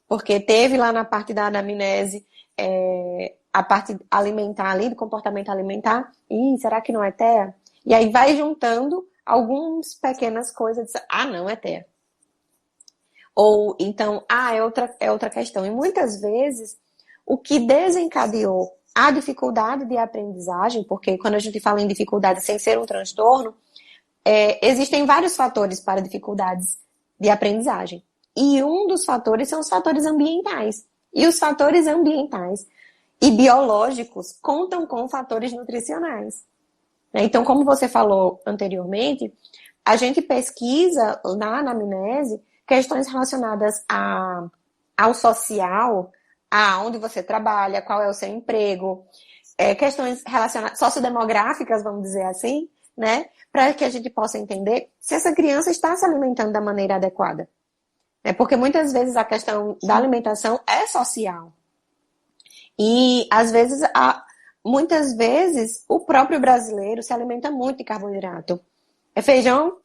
Porque teve lá na parte da anamnese a parte alimentar ali, do comportamento alimentar, e será que não é TEA? E aí vai juntando algumas pequenas coisas, não é TEA. Ou então, é outra questão. E muitas vezes, o que desencadeou a dificuldade de aprendizagem, porque quando a gente fala em dificuldade sem ser um transtorno, existem vários fatores para dificuldades de aprendizagem. E um dos fatores são os fatores ambientais. E os fatores ambientais e biológicos contam com fatores nutricionais. Então, como você falou anteriormente, a gente pesquisa na anamnese questões relacionadas ao social, a onde você trabalha, qual é o seu emprego, questões relacionadas, sociodemográficas, vamos dizer assim, né? Para que a gente possa entender se essa criança está se alimentando da maneira adequada. Porque muitas vezes a questão da alimentação é social. E, às vezes, muitas vezes, o próprio brasileiro se alimenta muito de carboidrato. Feijão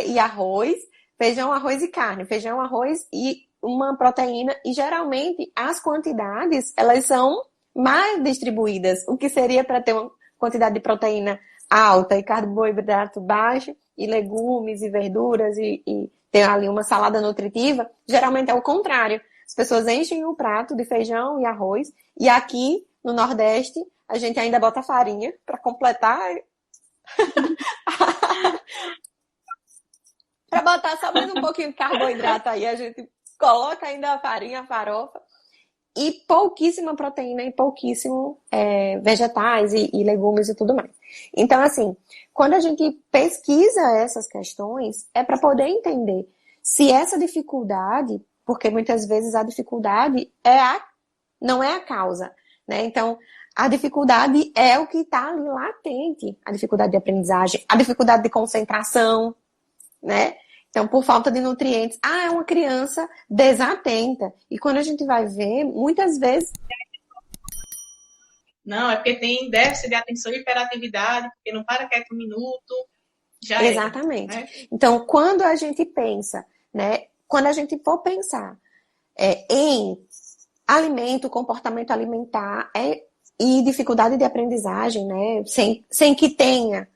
e arroz, feijão, arroz e carne, feijão, arroz e uma proteína. E, geralmente, as quantidades, elas são mais distribuídas. O que seria para ter uma quantidade de proteína alta e carboidrato baixo, e legumes e verduras, e ter ali uma salada nutritiva, geralmente é o contrário. As pessoas enchem o prato de feijão e arroz, e aqui no Nordeste a gente ainda bota farinha para completar Para botar só mais um pouquinho de carboidrato aí, a gente coloca ainda a farinha, a farofa, e pouquíssima proteína e pouquíssimo vegetais e legumes e tudo mais. Então, assim, quando a gente pesquisa essas questões, é para poder entender se essa dificuldade, porque muitas vezes a dificuldade não é a causa, né? Então, a dificuldade é o que está ali latente, a dificuldade de aprendizagem, a dificuldade de concentração, né? Então, por falta de nutrientes, é uma criança desatenta. E quando a gente vai ver, muitas vezes. Não, é porque tem déficit de atenção e hiperatividade, porque não para quieto um minuto, já Exatamente. Né? Então, quando a gente pensa, né? Quando a gente for pensar em alimento, comportamento alimentar e dificuldade de aprendizagem, né? Sem que tenha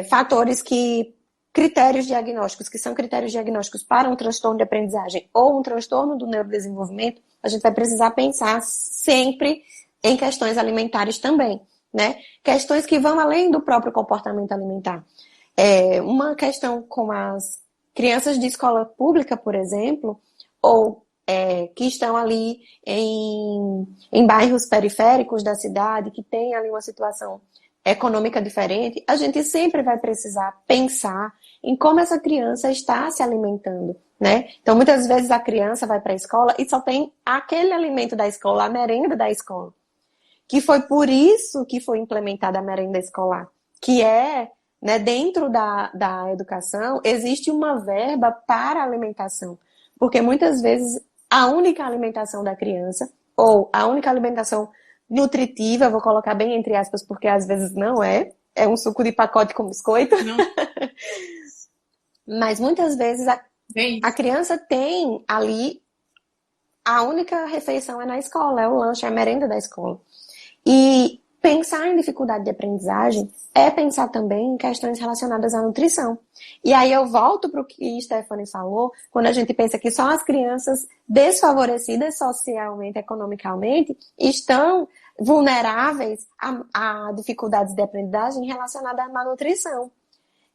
fatores critérios diagnósticos, que são critérios diagnósticos para um transtorno de aprendizagem ou um transtorno do neurodesenvolvimento, a gente vai precisar pensar sempre em questões alimentares também, né? Questões que vão além do próprio comportamento alimentar. Uma questão com as crianças de escola pública, por exemplo, ou que estão ali em bairros periféricos da cidade, que tem ali uma situação econômica diferente, a gente sempre vai precisar pensar em como essa criança está se alimentando, né? Então, muitas vezes a criança vai para a escola e só tem aquele alimento da escola, a merenda da escola. Que foi por isso que foi implementada a merenda escolar, que né, dentro da educação, existe uma verba para a alimentação. Porque muitas vezes a única alimentação da criança, ou a única alimentação nutritiva, vou colocar bem entre aspas, porque às vezes não é um suco de pacote com biscoito. Mas muitas vezes a criança tem ali, a única refeição é na escola, é o lanche, é a merenda da escola. E pensar em dificuldade de aprendizagem é pensar também em questões relacionadas à nutrição. E aí eu volto para o que Stephanie falou, quando a gente pensa que só as crianças desfavorecidas socialmente, economicamente, estão vulneráveis a dificuldades de aprendizagem relacionadas à malnutrição.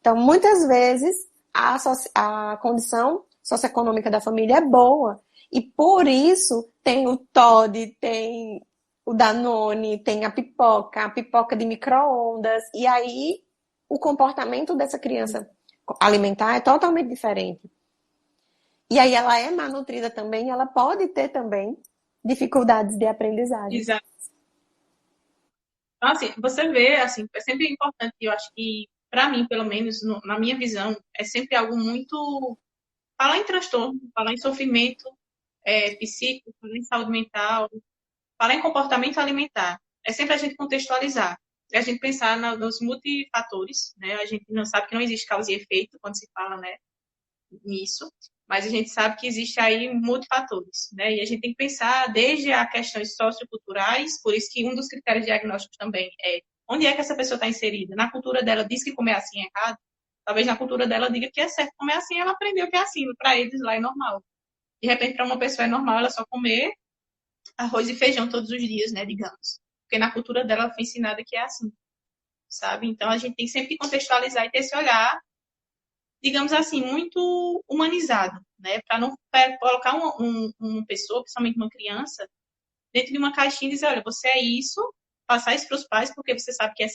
Então, muitas vezes, a condição socioeconômica da família é boa. E por isso tem o Toddy, tem o Danone, tem a pipoca de micro-ondas. E aí, o comportamento dessa criança alimentar é totalmente diferente. E aí, ela é malnutrida também, ela pode ter também dificuldades de aprendizagem. Exato. Então, assim, você vê, assim, é sempre importante, eu acho que, para mim, pelo menos, na minha visão, é sempre algo muito... Falar em transtorno, falar em sofrimento psíquico, falar em saúde mental, falar em comportamento alimentar. É sempre a gente contextualizar. É a gente pensar nos multifatores, né? A gente não sabe que não existe causa e efeito quando se fala, né, nisso, mas a gente sabe que existe aí multifatores, né? E a gente tem que pensar desde as questões socioculturais, por isso que um dos critérios diagnósticos também é onde é que essa pessoa está inserida. Na cultura dela diz que comer assim é errado, talvez na cultura dela diga que é certo comer assim, ela aprendeu que é assim, para eles lá é normal. De repente, para uma pessoa é normal ela só comer arroz e feijão todos os dias, né, digamos. Porque na cultura dela ela foi ensinada que é assim, sabe? Então a gente tem sempre que contextualizar e ter esse olhar, digamos assim, muito humanizado, né? Para não colocar uma pessoa, principalmente uma criança, dentro de uma caixinha e dizer, olha, você é isso, passar isso para os pais, porque você sabe que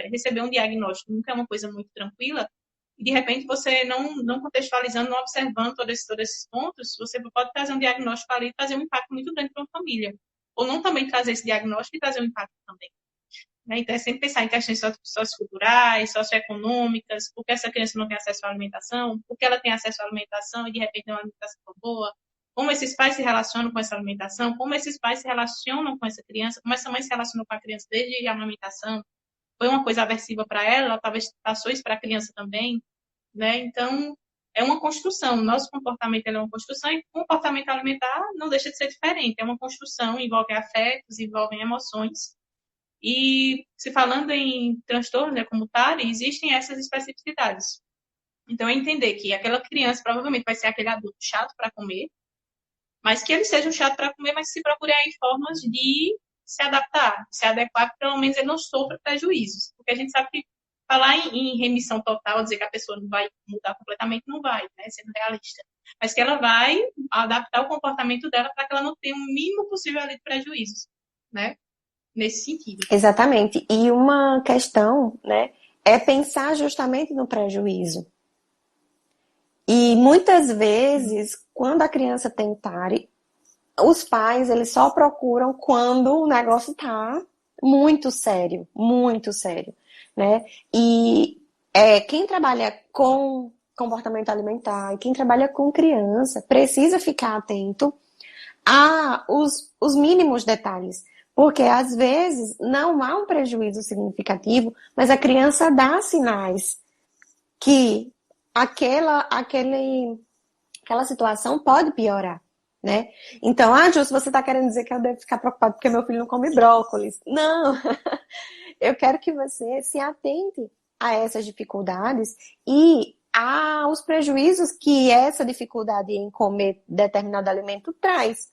receber um diagnóstico nunca é uma coisa muito tranquila, e de repente você não contextualizando, não observando todos esses pontos, você pode trazer um diagnóstico ali e trazer um impacto muito grande para uma família. Ou não também trazer esse diagnóstico e trazer um impacto também. Né? Então, é sempre pensar em questões socioculturais, socioeconômicas, por que essa criança não tem acesso à alimentação, por que ela tem acesso à alimentação e de repente tem uma alimentação boa, como esses pais se relacionam com essa alimentação, como esses pais se relacionam com essa criança, como essa mãe se relacionou com a criança desde a amamentação, foi uma coisa aversiva para ela talvez passou isso para a criança também, né? Então, é uma construção. O nosso comportamento é uma construção e o comportamento alimentar não deixa de ser diferente. É uma construção, envolve afetos, envolve emoções. E, se falando em transtorno, né, como TARI, existem essas especificidades. Então, é entender que aquela criança provavelmente vai ser aquele adulto chato para comer, mas que ele seja um chato para comer, mas se procure aí formas de se adaptar, se adequar, que pelo menos ele não sofra prejuízos. Porque a gente sabe que Falar em remissão total, dizer que a pessoa não vai mudar completamente, não vai, né? Sendo realista. Mas que ela vai adaptar o comportamento dela para que ela não tenha o mínimo possível ali de prejuízos, né? Nesse sentido. Exatamente. E uma questão, né, é pensar justamente no prejuízo. E muitas vezes, quando a criança tem TARI, os pais, eles só procuram quando o negócio tá muito sério, né? E quem trabalha com comportamento alimentar e quem trabalha com criança precisa ficar atento os mínimos detalhes. Porque às vezes não há um prejuízo significativo, mas a criança dá sinais que aquela situação pode piorar, né? Então, Justo, você está querendo dizer que eu devo ficar preocupado porque meu filho não come brócolis. Não! Eu quero que você se atente a essas dificuldades e aos prejuízos que essa dificuldade em comer determinado alimento traz.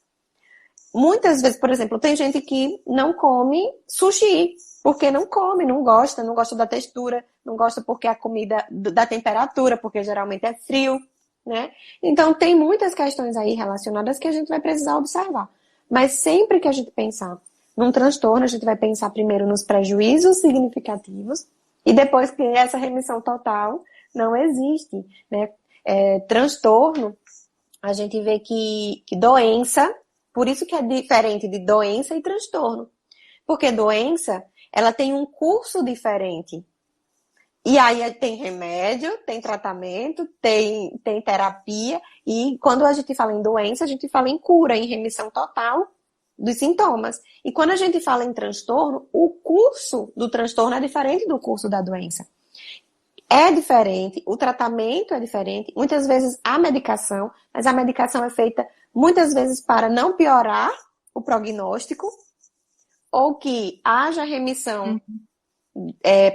Muitas vezes, por exemplo, tem gente que não come sushi, porque não come, não gosta da textura, não gosta porque a comida da temperatura, porque geralmente é frio, né? Então, tem muitas questões aí relacionadas que a gente vai precisar observar. Mas sempre que a gente pensar num transtorno, a gente vai pensar primeiro nos prejuízos significativos e depois que essa remissão total não existe, né? Transtorno, a gente vê que doença, por isso que é diferente de doença e transtorno. Porque doença, ela tem um curso diferente. E aí tem remédio, tem tratamento, tem terapia. E quando a gente fala em doença, a gente fala em cura, em remissão total dos sintomas. E quando a gente fala em transtorno, o curso do transtorno é diferente do curso da doença. É diferente, o tratamento é diferente, muitas vezes a medicação, mas a medicação é feita muitas vezes para não piorar o prognóstico ou que haja remissão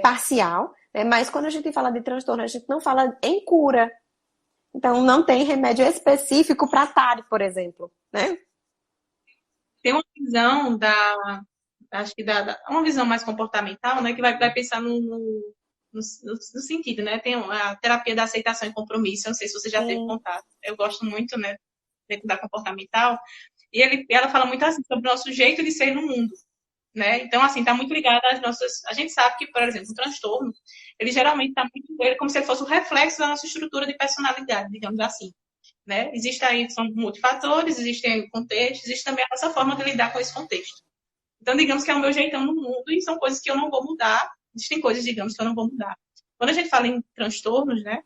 parcial, né? Mas quando a gente fala de transtorno, a gente não fala em cura. Então, não tem remédio específico para TARI, por exemplo, né? Tem uma visão acho que uma visão mais comportamental, né, que vai pensar no sentido, né? Tem a terapia da aceitação e compromisso, eu não sei se você já teve contato. Eu gosto muito, né, da comportamental. E ela fala muito assim sobre o nosso jeito de ser no mundo, né? Então, assim, está muito ligada às nossas... A gente sabe que, por exemplo, o transtorno, ele geralmente está muito como se ele fosse o reflexo da nossa estrutura de personalidade, digamos assim, né? Existe aí, são multifatores, existem contextos, existe também a nossa forma de lidar com esse contexto. Então, digamos que é o meu jeitão no mundo e são coisas que eu não vou mudar. Existem coisas, digamos, que eu não vou mudar. Quando a gente fala em transtornos, né?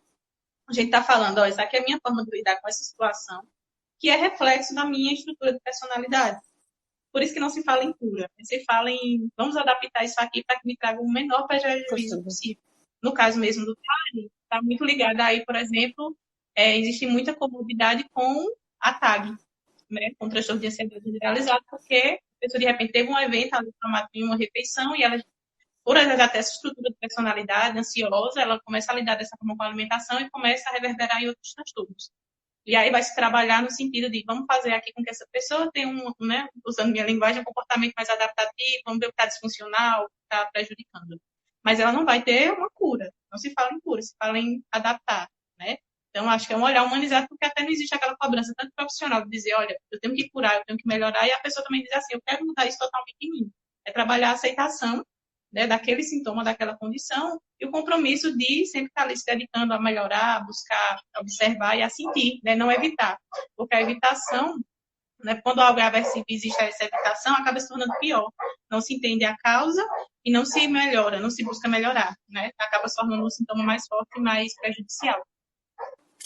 A gente está falando, isso aqui é a minha forma de lidar com essa situação, que é reflexo da minha estrutura de personalidade. Por isso que não se fala em cura. Se fala em vamos adaptar isso aqui para que me traga o menor prejuízo possível. No caso mesmo do TAG, está muito ligado aí, por exemplo, existe muita comorbidade com a TAG, né? Com transtorno de ansiedade generalizado, porque a pessoa de repente teve um evento, ela traumatizou uma refeição e ela, por ela já ter essa estrutura de personalidade ansiosa, ela começa a lidar dessa forma com a alimentação e começa a reverberar em outros transtornos. E aí vai se trabalhar no sentido de vamos fazer aqui com que essa pessoa tenha né, usando minha linguagem, um comportamento mais adaptativo, vamos ver o que está disfuncional, o que está prejudicando. Mas ela não vai ter uma cura. Não se fala em cura, se fala em adaptar, né? Então, acho que é um olhar humanizado, porque até não existe aquela cobrança tanto profissional de dizer, olha, eu tenho que curar, eu tenho que melhorar, e a pessoa também diz assim, eu quero mudar isso totalmente em mim. É trabalhar a aceitação, né, daquele sintoma, daquela condição, e o compromisso de sempre estar ali se dedicando a melhorar, a buscar, a observar e a sentir, né, não evitar. Porque a evitação, né, quando algo é aversivo e existe essa evitação, acaba se tornando pior. Não se entende a causa e não se melhora, não se busca melhorar, né? Acaba se tornando um sintoma mais forte e mais prejudicial.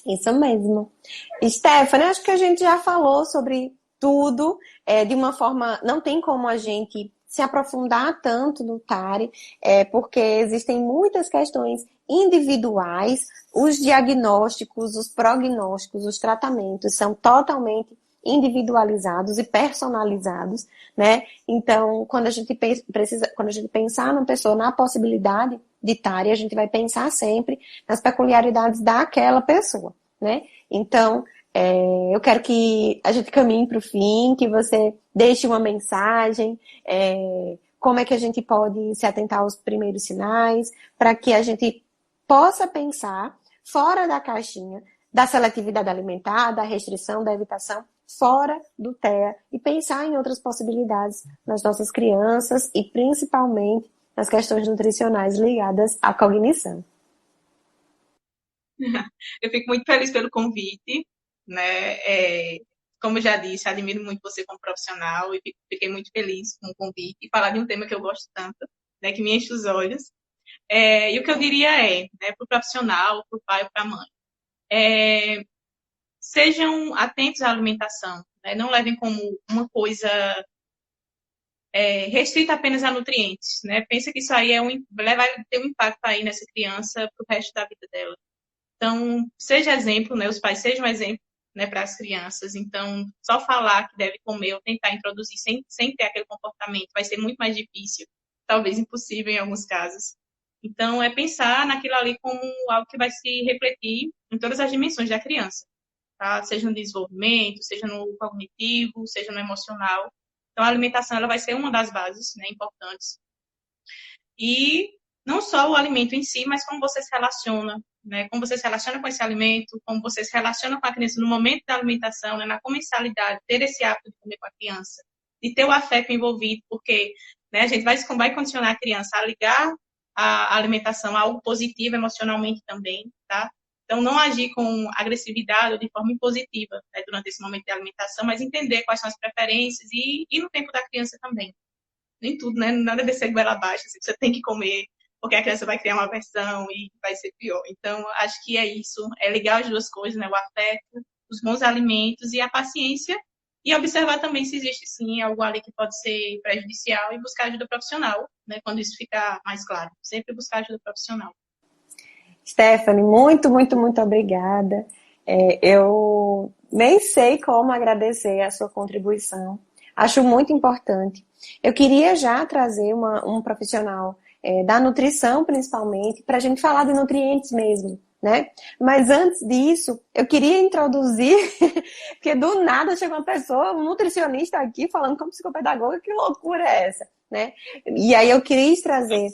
Isso mesmo. Stephanie, acho que a gente já falou sobre tudo de uma forma... Não tem como a gente se aprofundar tanto no TARI, porque existem muitas questões individuais, os diagnósticos, os prognósticos, os tratamentos são totalmente individualizados e personalizados, né? Então, quando a gente pensar numa pessoa, na possibilidade de TARI, a gente vai pensar sempre nas peculiaridades daquela pessoa, né? Então, eu quero que a gente caminhe para o fim, que você deixe uma mensagem como é que a gente pode se atentar aos primeiros sinais, para que a gente possa pensar fora da caixinha da seletividade alimentar, da restrição, da evitação, fora do TEA e pensar em outras possibilidades nas nossas crianças e principalmente nas questões nutricionais ligadas à cognição. Eu fico muito feliz pelo convite, né? Como eu já disse, admiro muito você como profissional e fiquei muito feliz com o convite e falar de um tema que eu gosto tanto, né? Que me enche os olhos. E o que eu diria né, para o profissional, para o pai ou para a mãe, sejam atentos à alimentação, né? Não levem como uma coisa restrita apenas a nutrientes, né? Pensa que isso aí vai ter um impacto aí nessa criança para o resto da vida dela. Então, seja exemplo, né? Os pais sejam exemplo, né, para as crianças. Então, só falar que deve comer ou tentar introduzir sem ter aquele comportamento vai ser muito mais difícil, talvez impossível em alguns casos. Então, é pensar naquilo ali como algo que vai se refletir em todas as dimensões da criança, tá? Seja no desenvolvimento, seja no cognitivo, seja no emocional. Então, a alimentação ela vai ser uma das bases, né, importantes. E não só o alimento em si, mas como você se relaciona, né? Como você se relaciona com esse alimento, como você se relaciona com a criança no momento da alimentação, né? Na comensalidade, ter esse hábito de comer com a criança, de ter o afeto envolvido, porque, né, a gente vai condicionar a criança a ligar a alimentação a algo positivo emocionalmente também, tá? Então, não agir com agressividade ou de forma impositiva, né, durante esse momento de alimentação, mas entender quais são as preferências e no tempo da criança também. Nem tudo, né? Nada de ser goela abaixo, assim, você tem que comer, porque a criança vai criar uma aversão e vai ser pior. Então, acho que é isso, é ligar as duas coisas, né? O afeto, os bons alimentos e a paciência, e observar também se existe, sim, algo ali que pode ser prejudicial e buscar ajuda profissional, né? Quando isso ficar mais claro. Sempre buscar ajuda profissional. Stephanie, muito, muito, muito obrigada. Eu nem sei como agradecer a sua contribuição. Acho muito importante. Eu queria já trazer um profissional da nutrição, principalmente, para a gente falar de nutrientes mesmo, né? Mas antes disso, eu queria introduzir, porque do nada chegou uma pessoa, um nutricionista aqui, falando como psicopedagoga, que loucura é essa, né? E aí eu queria trazer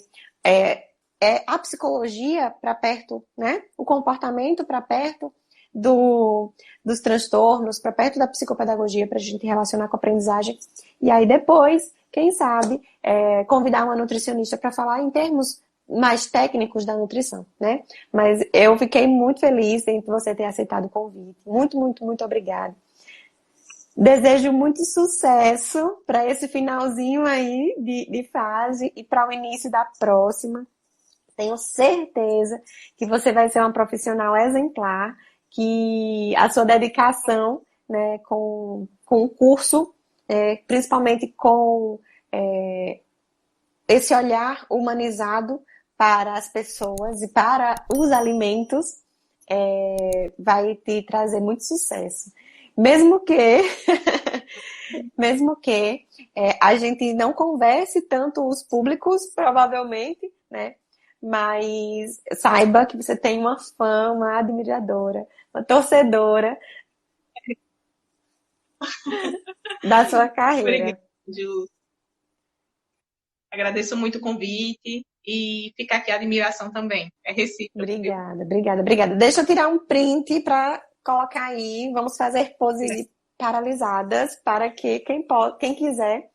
a psicologia para perto, né? O comportamento para perto dos transtornos, para perto da psicopedagogia, para a gente relacionar com a aprendizagem. E aí depois, quem sabe, convidar uma nutricionista para falar em termos mais técnicos da nutrição, né? Mas eu fiquei muito feliz em você ter aceitado o convite. Muito, muito, muito obrigada. Desejo muito sucesso para esse finalzinho aí de fase e para o início da próxima. Tenho certeza que você vai ser uma profissional exemplar, que a sua dedicação, né, com o curso, principalmente com esse olhar humanizado para as pessoas e para os alimentos, vai te trazer muito sucesso. Mesmo que a gente não converse tanto os públicos, provavelmente, né? Mas saiba que você tem uma fã, uma admiradora, uma torcedora da sua carreira. Obrigada, Ju. Agradeço muito o convite e fica aqui a admiração também. É recíproco. Obrigada, obrigada, obrigada. Deixa eu tirar um print para colocar aí. Vamos fazer poses paralisadas para que quem quiser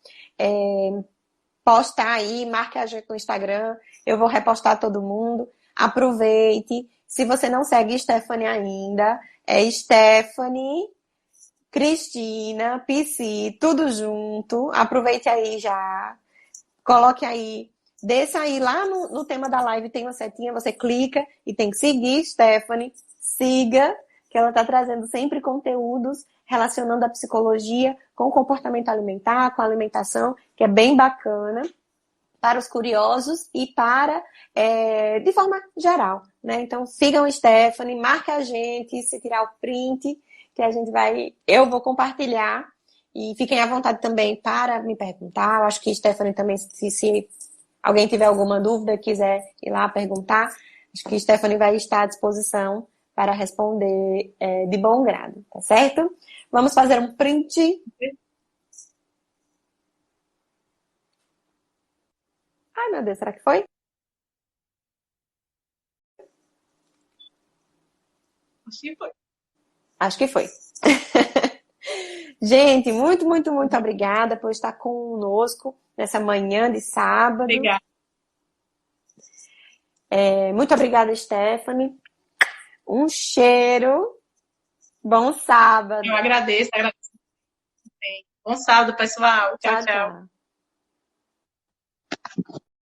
postar aí, marque a gente no Instagram. Eu vou repostar todo mundo. Aproveite. Se você não segue Stephanie ainda, é Stephanie, Cristina, Psi, tudo junto. Aproveite aí já. Coloque aí. Desça aí lá no tema da live, tem uma setinha, você clica e tem que seguir Stephanie. Siga, que ela está trazendo sempre conteúdos relacionando a psicologia com o comportamento alimentar, com a alimentação, que é bem bacana para os curiosos e para, de forma geral, né? Então, sigam Stephanie, marca a gente, se tirar o print, que a gente eu vou compartilhar, e fiquem à vontade também para me perguntar. Eu acho que Stephanie também, se alguém tiver alguma dúvida, quiser ir lá perguntar, acho que Stephanie vai estar à disposição para responder de bom grado, tá certo? Vamos fazer um print. Ai, meu Deus, será que foi? Acho que foi. Acho que foi. Gente, muito, muito, muito obrigada por estar conosco nessa manhã de sábado. Obrigada. Muito obrigada, Stephanie. Um cheiro. Bom sábado. Eu agradeço. Bom sábado, pessoal. Tchau, Tchau, tchau. tchau.